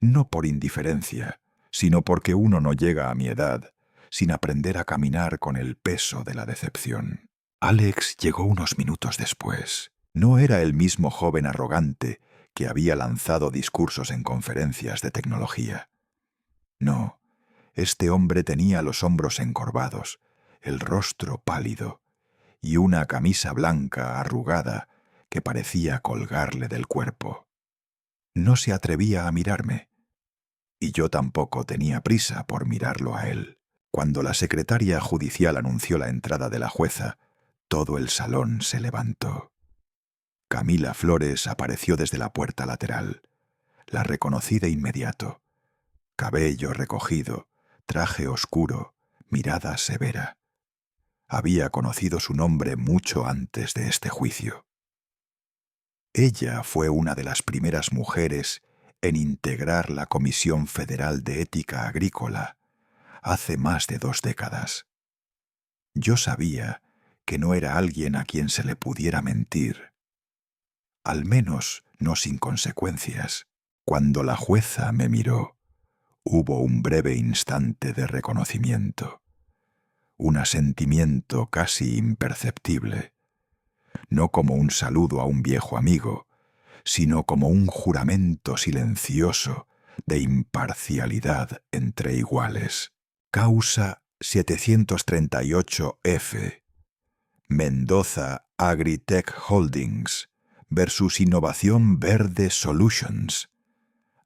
No por indiferencia, sino porque uno no llega a mi edad sin aprender a caminar con el peso de la decepción. Alex llegó unos minutos después. No era el mismo joven arrogante que había lanzado discursos en conferencias de tecnología. No, este hombre tenía los hombros encorvados, el rostro pálido y una camisa blanca arrugada que parecía colgarle del cuerpo. No se atrevía a mirarme, y yo tampoco tenía prisa por mirarlo a él. Cuando la secretaria judicial anunció la entrada de la jueza, todo el salón se levantó. Camila Flores apareció desde la puerta lateral. La reconocí de inmediato. Cabello recogido, traje oscuro, mirada severa. Había conocido su nombre mucho antes de este juicio. Ella fue una de las primeras mujeres en integrar la Comisión Federal de Ética Agrícola hace más de 2 décadas. Yo sabía que no era alguien a quien se le pudiera mentir, al menos no sin consecuencias. Cuando la jueza me miró, hubo un breve instante de reconocimiento, un asentimiento casi imperceptible, no como un saludo a un viejo amigo, sino como un juramento silencioso de imparcialidad entre iguales. Causa 738F. Mendoza Agritech Holdings versus Innovación Verde Solutions,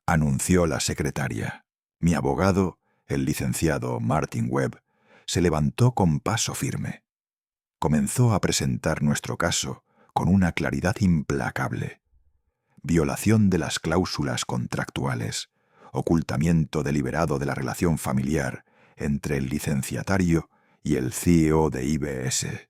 anunció la secretaria. Mi abogado, el licenciado Martin Webb, se levantó con paso firme. Comenzó a presentar nuestro caso con una claridad implacable. violación de las cláusulas contractuales, ocultamiento deliberado de la relación familiar entre el licenciatario y el CEO de IBS,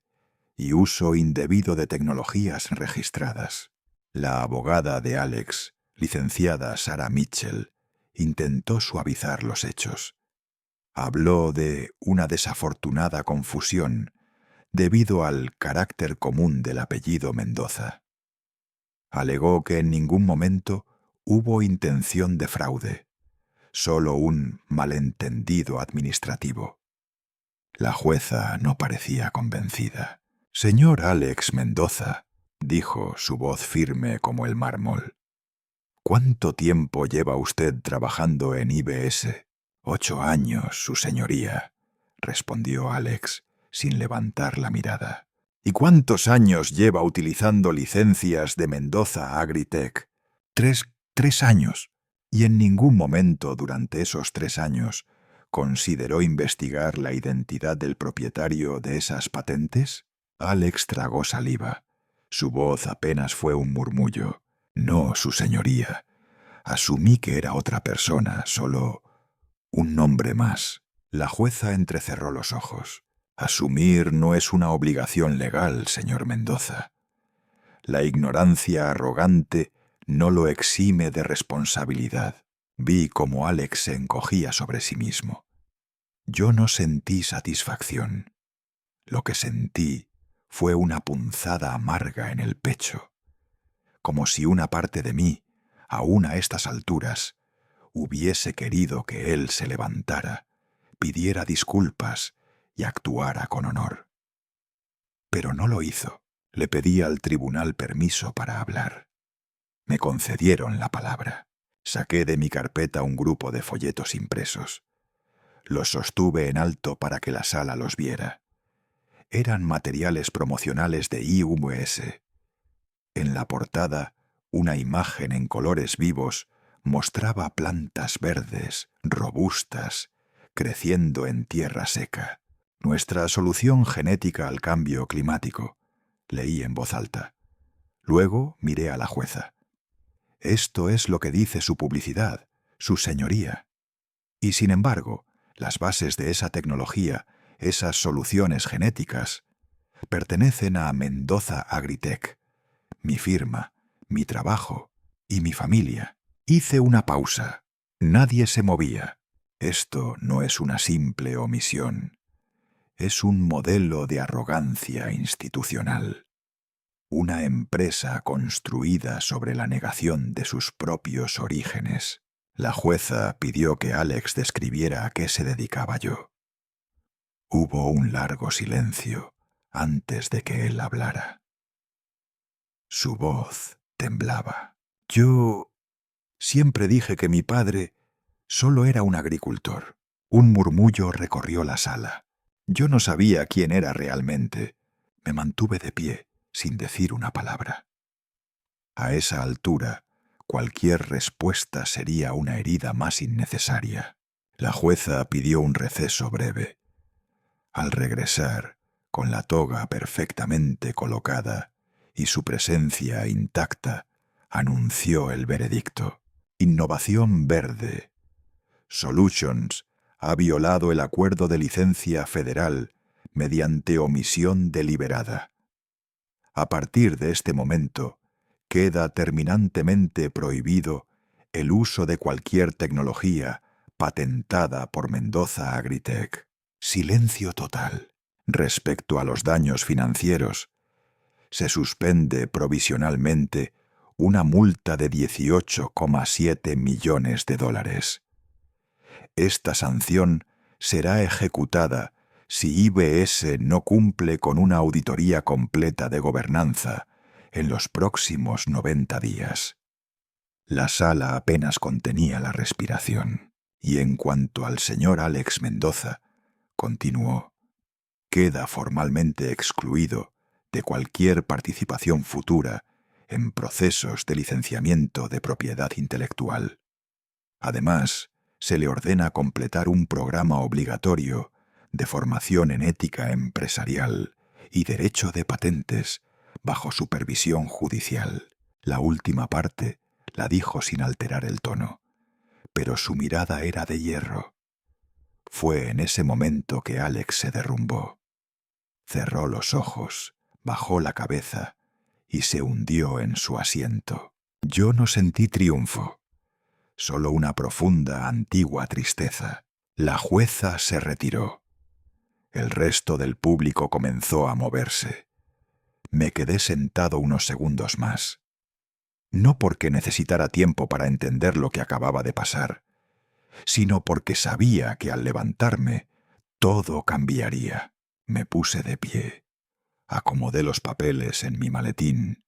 y uso indebido de tecnologías registradas. La abogada de Alex, licenciada Sarah Mitchell, intentó suavizar los hechos. Habló de una desafortunada confusión debido al carácter común del apellido Mendoza. Alegó que en ningún momento hubo intención de fraude, solo un malentendido administrativo. La jueza no parecía convencida. «Señor Alex Mendoza», dijo su voz firme como el mármol, «¿cuánto tiempo lleva usted trabajando en IBS?» «8 años, su señoría», respondió Alex, sin levantar la mirada. «¿Y cuántos años lleva utilizando licencias de Mendoza Agritech?» Tres años. ¿Y en ningún momento durante esos 3 años consideró investigar la identidad del propietario de esas patentes?» Alex tragó saliva. Su voz apenas fue un murmullo. «No, su señoría. Asumí que era otra persona, solo un nombre más». La jueza entrecerró los ojos. «Asumir no es una obligación legal, señor Mendoza. La ignorancia arrogante no lo exime de responsabilidad». Vi cómo Alex se encogía sobre sí mismo. Yo no sentí satisfacción. Lo que sentí fue una punzada amarga en el pecho, como si una parte de mí, aún a estas alturas, hubiese querido que él se levantara, pidiera disculpas y actuara con honor. Pero no lo hizo. Le pedí al tribunal permiso para hablar. Me concedieron la palabra. Saqué de mi carpeta un grupo de folletos impresos. Los sostuve en alto para que la sala los viera. Eran materiales promocionales de IVS. En la portada, una imagen en colores vivos mostraba plantas verdes, robustas, creciendo en tierra seca. «Nuestra solución genética al cambio climático», leí en voz alta. Luego miré a la jueza. «Esto es lo que dice su publicidad, su señoría. Y sin embargo, las bases de esa tecnología, esas soluciones genéticas, pertenecen a Mendoza Agritech, mi firma, mi trabajo y mi familia». Hice una pausa. Nadie se movía. Esto no es una simple omisión. Es un modelo de arrogancia institucional. Una empresa construida sobre la negación de sus propios orígenes. La jueza pidió que Alex describiera a qué se dedicaba yo. Hubo un largo silencio antes de que él hablara. Su voz temblaba. «Yo siempre dije que mi padre solo era un agricultor». Un murmullo recorrió la sala. Yo no sabía quién era realmente. Me mantuve de pie, sin decir una palabra. A esa altura, cualquier respuesta sería una herida más innecesaria. La jueza pidió un receso breve. Al regresar, con la toga perfectamente colocada y su presencia intacta, anunció el veredicto. Innovación verde. Solutions ha violado el acuerdo de licencia federal mediante omisión deliberada. A partir de este momento, queda terminantemente prohibido el uso de cualquier tecnología patentada por Mendoza Agritech. Silencio total. Respecto a los daños financieros, se suspende provisionalmente una multa de $18,7 millones. Esta sanción será ejecutada si IBS no cumple con una auditoría completa de gobernanza en los próximos 90 días. La sala apenas contenía la respiración. Y en cuanto al señor Alex Mendoza, continuó, queda formalmente excluido de cualquier participación futura en procesos de licenciamiento de propiedad intelectual. Además, se le ordena completar un programa obligatorio de formación en ética empresarial y derecho de patentes bajo supervisión judicial. La última parte la dijo sin alterar el tono, pero su mirada era de hierro. Fue en ese momento que Alex se derrumbó. Cerró los ojos, bajó la cabeza y se hundió en su asiento. Yo no sentí triunfo, solo una profunda, antigua tristeza. La jueza se retiró. El resto del público comenzó a moverse. Me quedé sentado unos segundos más. No porque necesitara tiempo para entender lo que acababa de pasar, sino porque sabía que al levantarme todo cambiaría. Me puse de pie, acomodé los papeles en mi maletín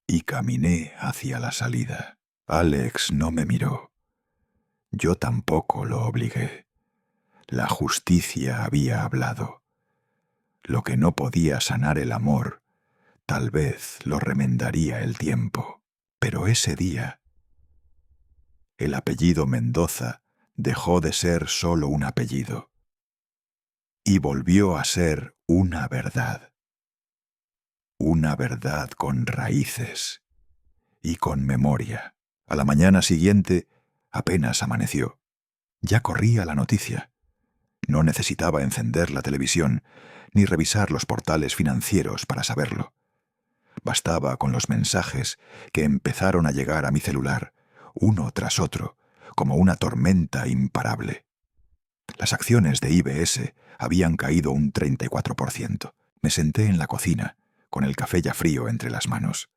y caminé hacia la salida. Alex no me miró. Yo tampoco lo obligué. La justicia había hablado. Lo que no podía sanar el amor, tal vez lo remendaría el tiempo. Pero ese día, el apellido Mendoza dejó de ser solo un apellido y volvió a ser una verdad. Una verdad con raíces y con memoria. A la mañana siguiente apenas amaneció. Ya corría la noticia. No necesitaba encender la televisión ni revisar los portales financieros para saberlo. Bastaba con los mensajes que empezaron a llegar a mi celular, uno tras otro, como una tormenta imparable. Las acciones de IBS habían caído un 34%. Me senté en la cocina, con el café ya frío entre las manos.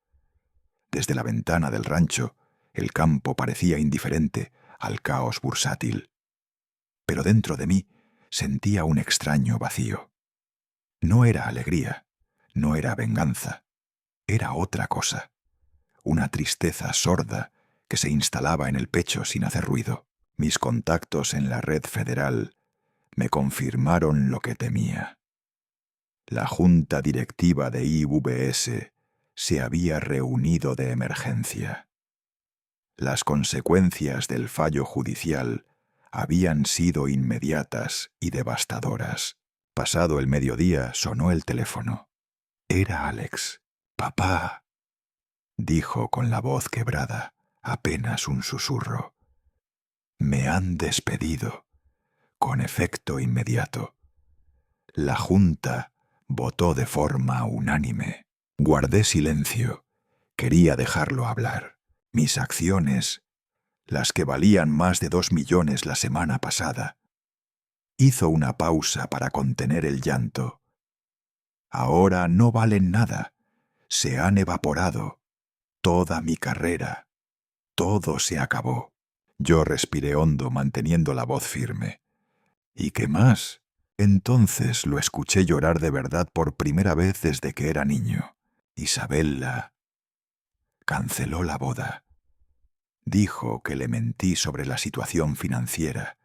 Desde la ventana del rancho, el campo parecía indiferente al caos bursátil. Pero dentro de mí sentía un extraño vacío. No era alegría, no era venganza, era otra cosa, una tristeza sorda que se instalaba en el pecho sin hacer ruido. Mis contactos en la red federal me confirmaron lo que temía. La junta directiva de IVS se había reunido de emergencia. Las consecuencias del fallo judicial habían sido inmediatas y devastadoras. Pasado el mediodía sonó el teléfono. Era Alex. «Papá», dijo con la voz quebrada, apenas un susurro. «Me han despedido, con efecto inmediato. La Junta votó de forma unánime». Guardé silencio. Quería dejarlo hablar. Mis acciones, las que valían más de 2 millones la semana pasada. Hizo una pausa para contener el llanto. Ahora no valen nada. Se han evaporado. Toda mi carrera. Todo se acabó. Yo respiré hondo manteniendo la voz firme. ¿Y qué más? Entonces lo escuché llorar de verdad por primera vez desde que era niño. Isabella canceló la boda. Dijo que le mentí sobre la situación financiera,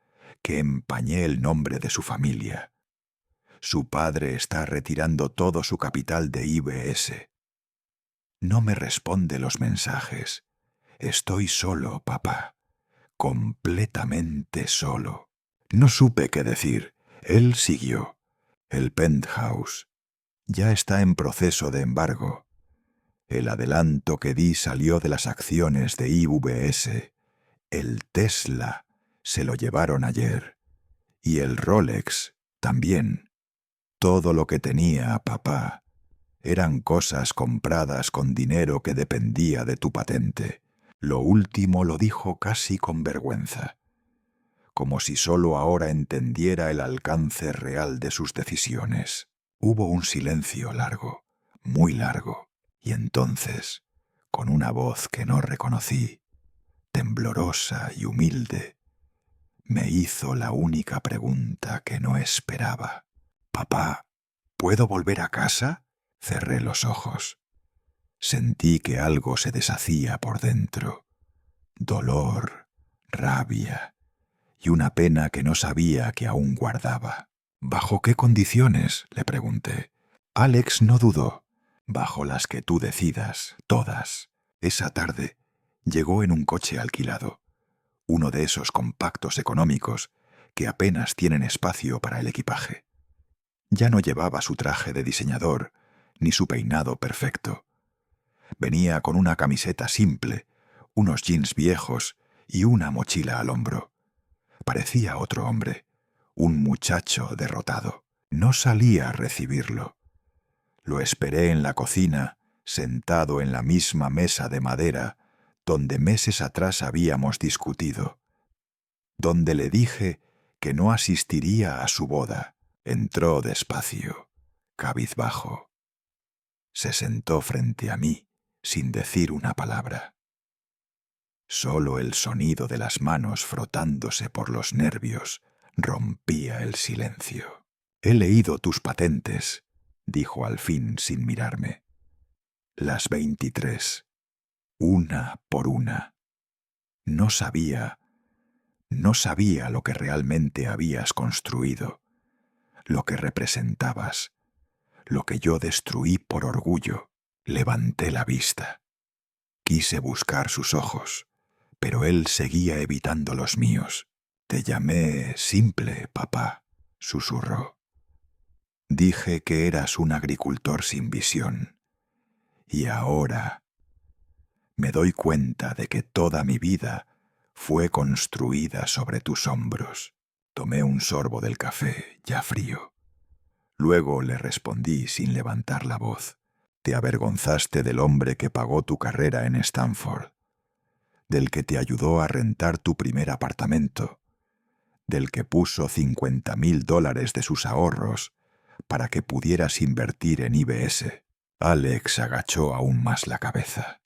que empañé el nombre de su familia. Su padre está retirando todo su capital de IBS. No me responde los mensajes. Estoy solo, papá. Completamente solo. No supe qué decir. Él siguió. El penthouse ya está en proceso de embargo. El adelanto que di salió de las acciones de IVS. El Tesla se lo llevaron ayer. Y el Rolex también. Todo lo que tenía, papá, eran cosas compradas con dinero que dependía de tu patente. Lo último lo dijo casi con vergüenza, como si solo ahora entendiera el alcance real de sus decisiones. Hubo un silencio largo, muy largo, y entonces, con una voz que no reconocí, temblorosa y humilde, me hizo la única pregunta que no esperaba. «Papá, ¿puedo volver a casa?» Cerré los ojos. Sentí que algo se deshacía por dentro. Dolor, rabia y una pena que no sabía que aún guardaba. «¿Bajo qué condiciones?», le pregunté. Alex no dudó. «Bajo las que tú decidas, todas». Esa tarde llegó en un coche alquilado, uno de esos compactos económicos que apenas tienen espacio para el equipaje. Ya no llevaba su traje de diseñador ni su peinado perfecto. Venía con una camiseta simple, unos jeans viejos y una mochila al hombro. Parecía otro hombre, un muchacho derrotado. No salí a recibirlo. Lo esperé en la cocina, sentado en la misma mesa de madera donde meses atrás habíamos discutido, donde le dije que no asistiría a su boda. Entró despacio, cabizbajo. Se sentó frente a mí, sin decir una palabra. Solo el sonido de las manos frotándose por los nervios rompía el silencio. «He leído tus patentes», dijo al fin sin mirarme. «Las 23, una por una. No sabía lo que realmente habías construido, lo que representabas, lo que yo destruí por orgullo». Levanté la vista. Quise buscar sus ojos, pero él seguía evitando los míos. «Te llamé simple, papá», susurró. «Dije que eras un agricultor sin visión. Y ahora me doy cuenta de que toda mi vida fue construida sobre tus hombros». Tomé un sorbo del café, ya frío. Luego le respondí sin levantar la voz. «Te avergonzaste del hombre que pagó tu carrera en Stanford, del que te ayudó a rentar tu primer apartamento, del que puso $50,000 de sus ahorros para que pudieras invertir en IBS». Alex agachó aún más la cabeza.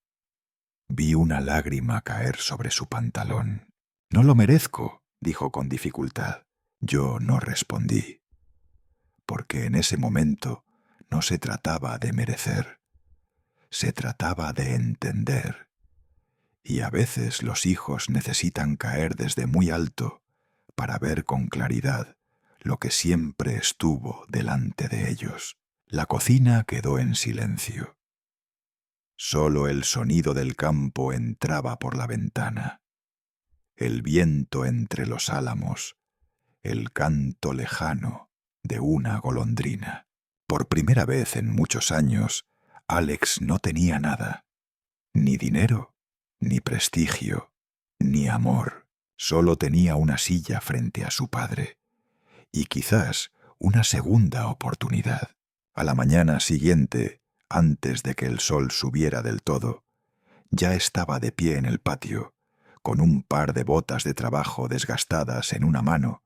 Vi una lágrima caer sobre su pantalón. «No lo merezco», dijo con dificultad. Yo no respondí, porque en ese momento no se trataba de merecer, se trataba de entender. Y a veces los hijos necesitan caer desde muy alto para ver con claridad lo que siempre estuvo delante de ellos. La cocina quedó en silencio. Solo el sonido del campo entraba por la ventana. El viento entre los álamos, el canto lejano de una golondrina. Por primera vez en muchos años, Alex no tenía nada, ni dinero, ni prestigio, ni amor. Solo tenía una silla frente a su padre y quizás una segunda oportunidad. A la mañana siguiente, antes de que el sol subiera del todo, ya estaba de pie en el patio, con un par de botas de trabajo desgastadas en una mano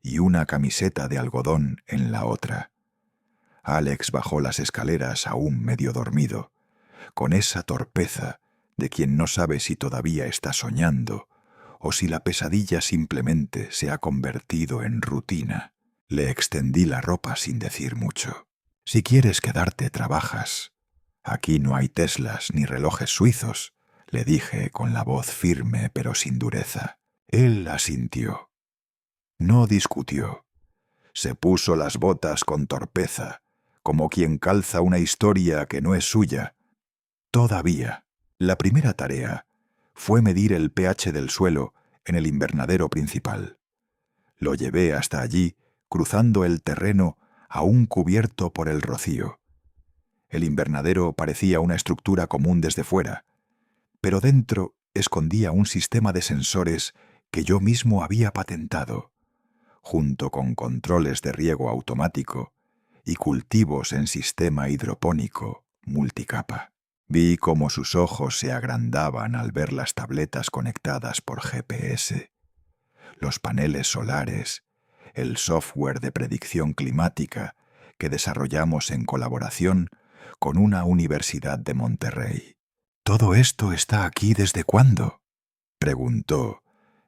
y una camiseta de algodón en la otra. Alex bajó las escaleras aún medio dormido, con esa torpeza de quien no sabe si todavía está soñando o si la pesadilla simplemente se ha convertido en rutina. Le extendí la ropa sin decir mucho. «Si quieres quedarte, trabajas. Aquí no hay Teslas ni relojes suizos», le dije con la voz firme pero sin dureza. Él asintió. No discutió. Se puso las botas con torpeza, como quien calza una historia que no es suya. Todavía, la primera tarea fue medir el pH del suelo en el invernadero principal. Lo llevé hasta allí, cruzando el terreno aún cubierto por el rocío. El invernadero parecía una estructura común desde fuera, pero dentro escondía un sistema de sensores que yo mismo había patentado, junto con controles de riego automático y cultivos en sistema hidropónico multicapa. Vi cómo sus ojos se agrandaban al ver las tabletas conectadas por GPS, los paneles solares, el software de predicción climática que desarrollamos en colaboración con una universidad de Monterrey. «¿Todo esto está aquí desde cuándo?», preguntó,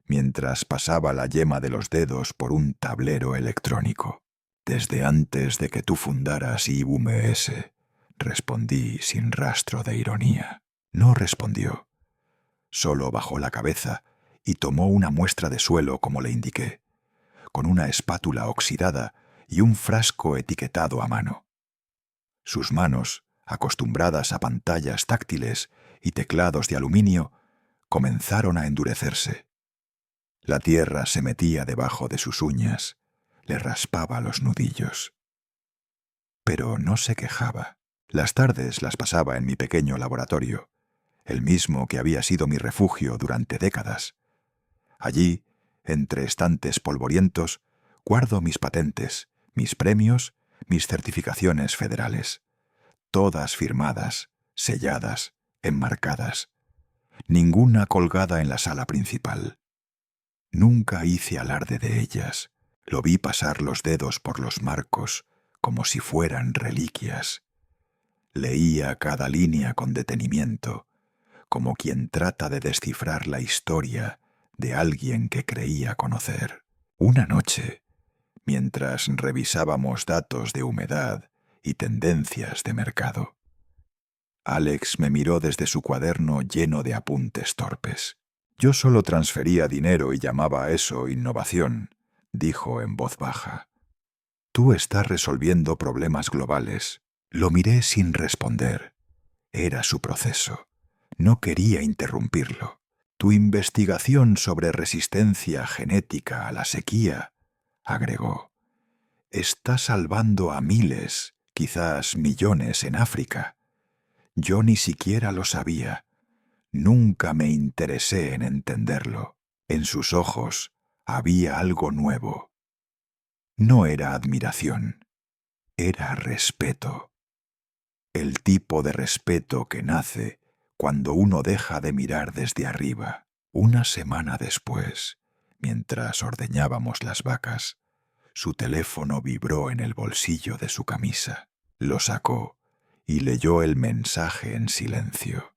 mientras pasaba la yema de los dedos por un tablero electrónico. «Desde antes de que tú fundaras IBS», respondí sin rastro de ironía. No respondió. Solo bajó la cabeza y tomó una muestra de suelo como le indiqué, con una espátula oxidada y un frasco etiquetado a mano. Sus manos, acostumbradas a pantallas táctiles y teclados de aluminio, comenzaron a endurecerse. La tierra se metía debajo de sus uñas, le raspaba los nudillos. Pero no se quejaba. Las tardes las pasaba en mi pequeño laboratorio, el mismo que había sido mi refugio durante décadas. Allí, entre estantes polvorientos, guardo mis patentes, mis premios, mis certificaciones federales, todas firmadas, selladas, enmarcadas, ninguna colgada en la sala principal. Nunca hice alarde de ellas. Lo vi pasar los dedos por los marcos como si fueran reliquias. Leía cada línea con detenimiento, como quien trata de descifrar la historia de alguien que creía conocer. Una noche, mientras revisábamos datos de humedad y tendencias de mercado, Alex me miró desde su cuaderno lleno de apuntes torpes. «Yo solo transfería dinero y llamaba a eso innovación», dijo en voz baja. «Tú estás resolviendo problemas globales». Lo miré sin responder. Era su proceso. No quería interrumpirlo. «Tu investigación sobre resistencia genética a la sequía», agregó, «está salvando a miles, quizás millones en África. Yo ni siquiera lo sabía. Nunca me interesé en entenderlo». En sus ojos había algo nuevo. No era admiración, era respeto. El tipo de respeto que nace cuando uno deja de mirar desde arriba. Una semana después, mientras ordeñábamos las vacas, su teléfono vibró en el bolsillo de su camisa. Lo sacó y leyó el mensaje en silencio.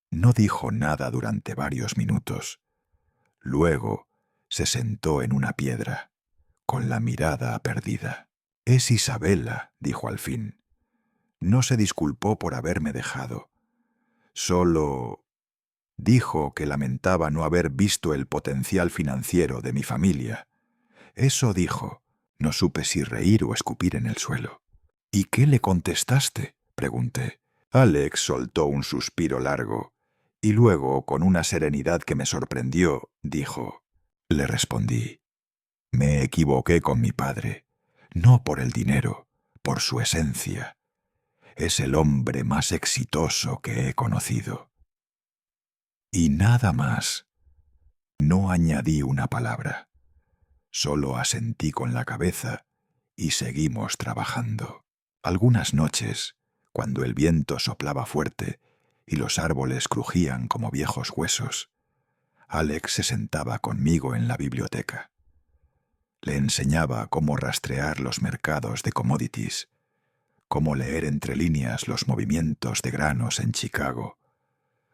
No dijo nada durante varios minutos. Luego se sentó en una piedra, con la mirada perdida. «Es Isabela», dijo al fin. No se disculpó por haberme dejado. Solo dijo que lamentaba no haber visto el potencial financiero de mi familia. Eso dijo. No supe si reír o escupir en el suelo. «¿Y qué le contestaste?», pregunté. Alex soltó un suspiro largo y luego, con una serenidad que me sorprendió, dijo. Le respondí. «Me equivoqué con mi padre. No por el dinero, por su esencia. Es el hombre más exitoso que he conocido». Y nada más. No añadí una palabra. Solo asentí con la cabeza y seguimos trabajando. Algunas noches, cuando el viento soplaba fuerte y los árboles crujían como viejos huesos, Alex se sentaba conmigo en la biblioteca. Le enseñaba cómo rastrear los mercados de commodities, cómo leer entre líneas los movimientos de granos en Chicago,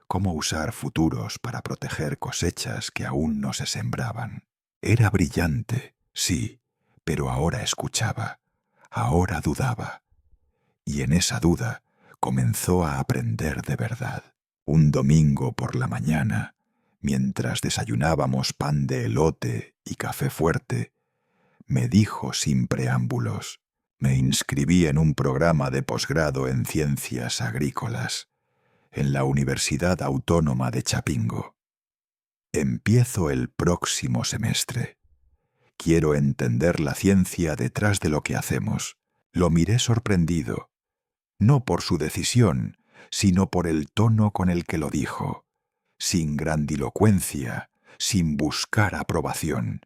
cómo usar futuros para proteger cosechas que aún no se sembraban. Era brillante, sí, pero ahora escuchaba, ahora dudaba. Y en esa duda comenzó a aprender de verdad. Un domingo por la mañana, mientras desayunábamos pan de elote y café fuerte, me dijo sin preámbulos. Me inscribí en un programa de posgrado en ciencias agrícolas, en la Universidad Autónoma de Chapingo. Empiezo el próximo semestre. Quiero entender la ciencia detrás de lo que hacemos. Lo miré sorprendido, no por su decisión, sino por el tono con el que lo dijo, sin grandilocuencia, sin buscar aprobación,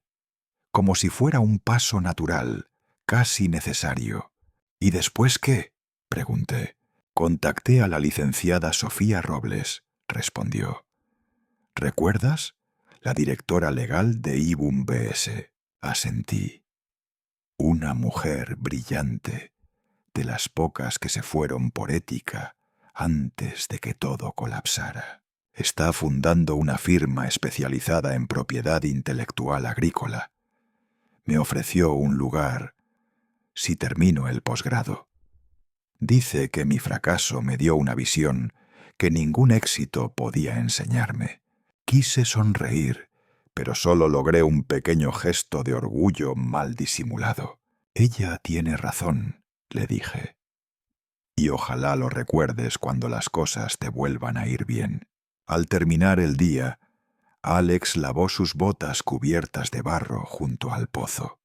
como si fuera un paso natural, casi necesario. «¿Y después qué?», pregunté. «Contacté a la licenciada Sofía Robles», respondió. «¿Recuerdas? La directora legal de IBUM BS». Asentí. Una mujer brillante, de las pocas que se fueron por ética antes de que todo colapsara. Está fundando una firma especializada en propiedad intelectual agrícola. Me ofreció un lugar si termino el posgrado. Dice que mi fracaso me dio una visión que ningún éxito podía enseñarme. Quise sonreír, pero solo logré un pequeño gesto de orgullo mal disimulado. «Ella tiene razón», le dije. «Y ojalá lo recuerdes cuando las cosas te vuelvan a ir bien». Al terminar el día, Alex lavó sus botas cubiertas de barro junto al pozo.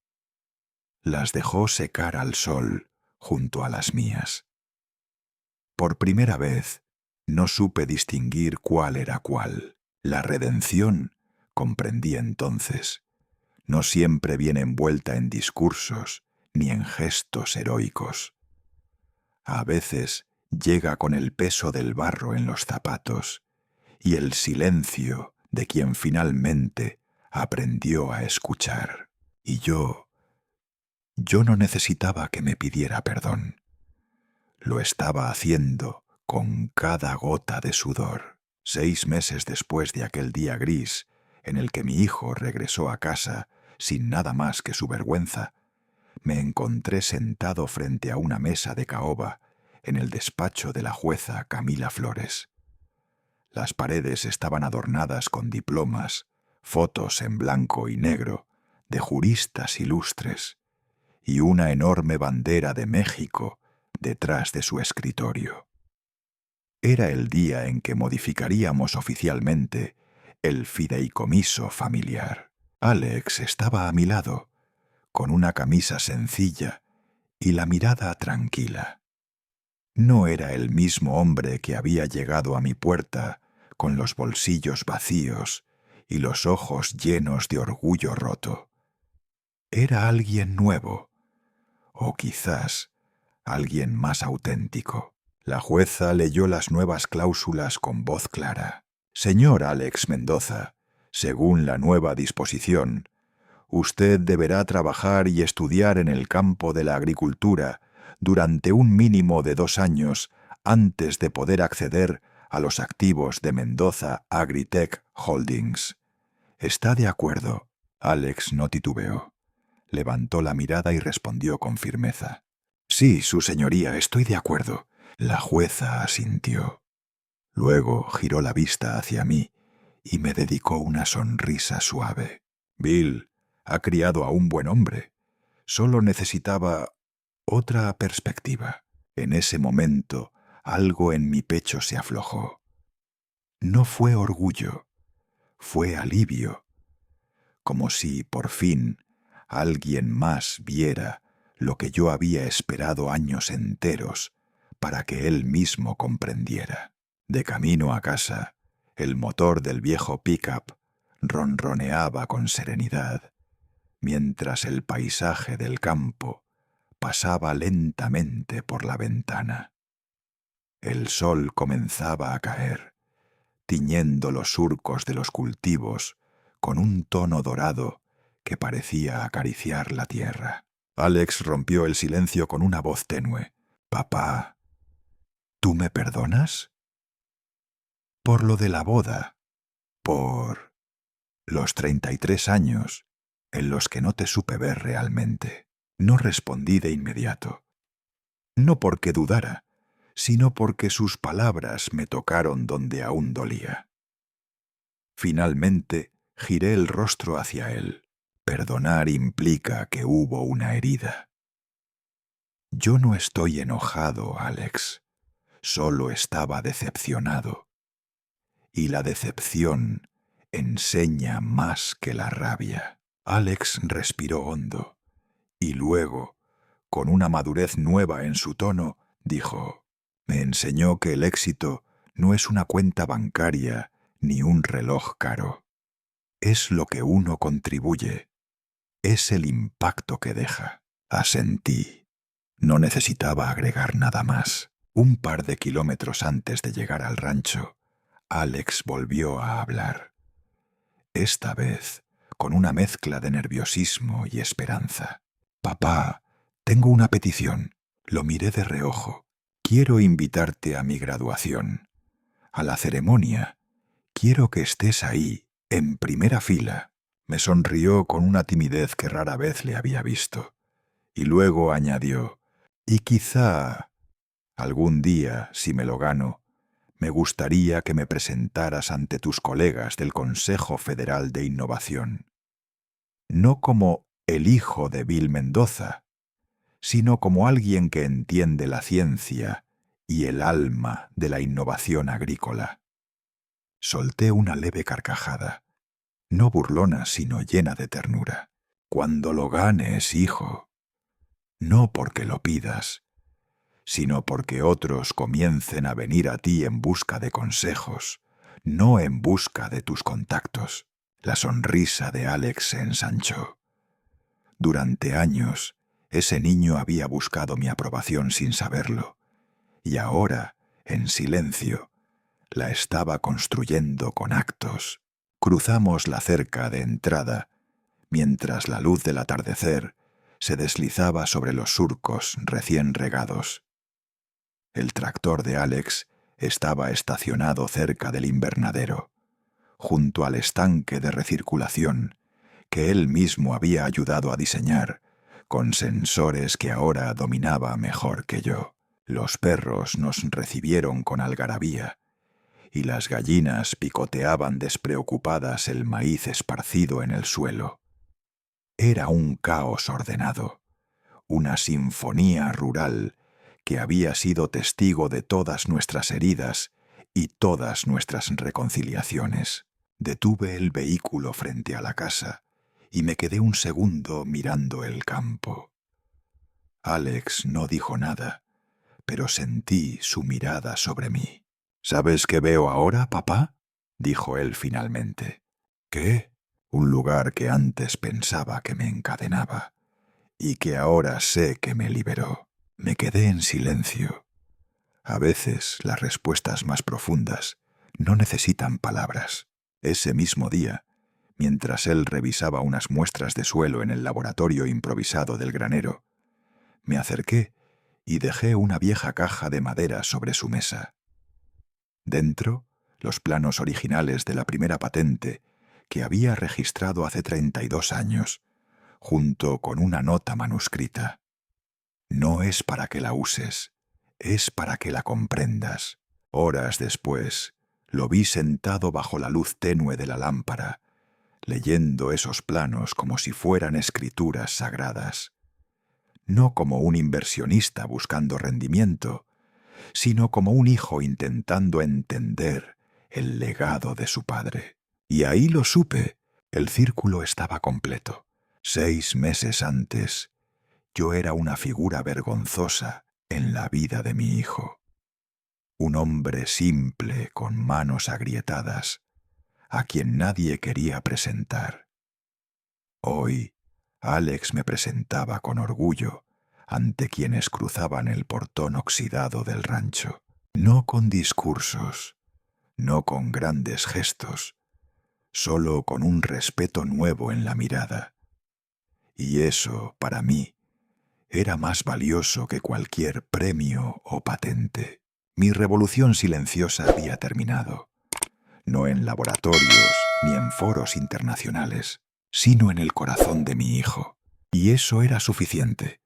Las dejó secar al sol junto a las mías. Por primera vez, No supe distinguir cuál era cuál. La redención, comprendí entonces, no siempre viene envuelta en discursos ni en gestos heroicos. A veces llega con el peso del barro en los zapatos y el silencio de quien finalmente aprendió a escuchar. Y yo no necesitaba que me pidiera perdón. Lo estaba haciendo con cada gota de sudor. 6 meses después de aquel día gris en el que mi hijo regresó a casa sin nada más que su vergüenza, me encontré sentado frente a una mesa de caoba en el despacho de la jueza Camila Flores. Las paredes estaban adornadas con diplomas, fotos en blanco y negro de juristas ilustres y una enorme bandera de México detrás de su escritorio. Era el día en que modificaríamos oficialmente el fideicomiso familiar. Alex estaba a mi lado, con una camisa sencilla y la mirada tranquila. No era el mismo hombre que había llegado a mi puerta con los bolsillos vacíos y los ojos llenos de orgullo roto. Era alguien nuevo, o quizás alguien más auténtico. La jueza leyó las nuevas cláusulas con voz clara. Señor Alex Mendoza, según la nueva disposición, usted deberá trabajar y estudiar en el campo de la agricultura durante un mínimo de 2 años antes de poder acceder a los activos de Mendoza Agritech Holdings. ¿Está de acuerdo? Alex no titubeó. Levantó la mirada y respondió con firmeza. Sí, su señoría, estoy de acuerdo. La jueza asintió. Luego giró la vista hacia mí y me dedicó una sonrisa suave. Bill ha criado a un buen hombre. Solo necesitaba otra perspectiva. En ese momento, algo en mi pecho se aflojó. No fue orgullo, fue alivio, como si, por fin, alguien más viera lo que yo había esperado años enteros para que él mismo comprendiera. De camino a casa, el motor del viejo pick-up ronroneaba con serenidad, mientras el paisaje del campo pasaba lentamente por la ventana. El sol comenzaba a caer, tiñendo los surcos de los cultivos con un tono dorado que parecía acariciar la tierra. Alex rompió el silencio con una voz tenue. «Papá, ¿tú me perdonas? Por lo de la boda, por los 33 años en los que no te supe ver realmente». No respondí de inmediato. No porque dudara, sino porque sus palabras me tocaron donde aún dolía. Finalmente, giré el rostro hacia él. Perdonar implica que hubo una herida. Yo no estoy enojado, Alex. Solo estaba decepcionado. Y la decepción enseña más que la rabia. Alex respiró hondo y luego, con una madurez nueva en su tono, dijo: «Me enseñó que el éxito no es una cuenta bancaria ni un reloj caro. Es lo que uno contribuye. Es el impacto que deja». Asentí. No necesitaba agregar nada más. Un par de kilómetros antes de llegar al rancho, Alex volvió a hablar. Esta vez, con una mezcla de nerviosismo y esperanza. «Papá, tengo una petición». Lo miré de reojo. «Quiero invitarte a mi graduación. A la ceremonia. Quiero que estés ahí, en primera fila». Me sonrió con una timidez que rara vez le había visto. Y luego añadió: «Y quizá, algún día, si me lo gano, me gustaría que me presentaras ante tus colegas del Consejo Federal de Innovación. No como el hijo de Bill Mendoza, sino como alguien que entiende la ciencia y el alma de la innovación agrícola». Solté una leve carcajada, no burlona sino llena de ternura. «Cuando lo ganes, hijo. No porque lo pidas, sino porque otros comiencen a venir a ti en busca de consejos, no en busca de tus contactos. La sonrisa de Alex se ensanchó. Durante años, ese niño había buscado mi aprobación sin saberlo, y ahora, en silencio, la estaba construyendo con actos. Cruzamos la cerca de entrada, mientras la luz del atardecer se deslizaba sobre los surcos recién regados. El tractor de Alex estaba estacionado cerca del invernadero, junto al estanque de recirculación que él mismo había ayudado a diseñar, con sensores que ahora dominaba mejor que yo. Los perros nos recibieron con algarabía, y las gallinas picoteaban despreocupadas el maíz esparcido en el suelo. Era un caos ordenado, una sinfonía rural que había sido testigo de todas nuestras heridas y todas nuestras reconciliaciones. Detuve el vehículo frente a la casa y me quedé un segundo mirando el campo. Alex no dijo nada, pero sentí su mirada sobre mí. «¿Sabes qué veo ahora, papá?», dijo él finalmente. «¿Qué?». «Un lugar que antes pensaba que me encadenaba y que ahora sé que me liberó». Me quedé en silencio. A veces las respuestas más profundas no necesitan palabras. Ese mismo día, mientras él revisaba unas muestras de suelo en el laboratorio improvisado del granero, me acerqué y dejé una vieja caja de madera sobre su mesa. Dentro, los planos originales de la primera patente que había registrado hace 32 años, junto con una nota manuscrita. «No es para que la uses, es para que la comprendas». Horas después, lo vi sentado bajo la luz tenue de la lámpara, leyendo esos planos como si fueran escrituras sagradas. No como un inversionista buscando rendimiento, sino como un hijo intentando entender el legado de su padre. Y ahí lo supe, el círculo estaba completo. 6 meses antes, yo era una figura vergonzosa en la vida de mi hijo. Un hombre simple con manos agrietadas, a quien nadie quería presentar. Hoy, Alex me presentaba con orgullo ante quienes cruzaban el portón oxidado del rancho. No con discursos, no con grandes gestos, solo con un respeto nuevo en la mirada. Y eso, para mí, era más valioso que cualquier premio o patente. Mi revolución silenciosa había terminado, no en laboratorios ni en foros internacionales, sino en el corazón de mi hijo. Y eso era suficiente.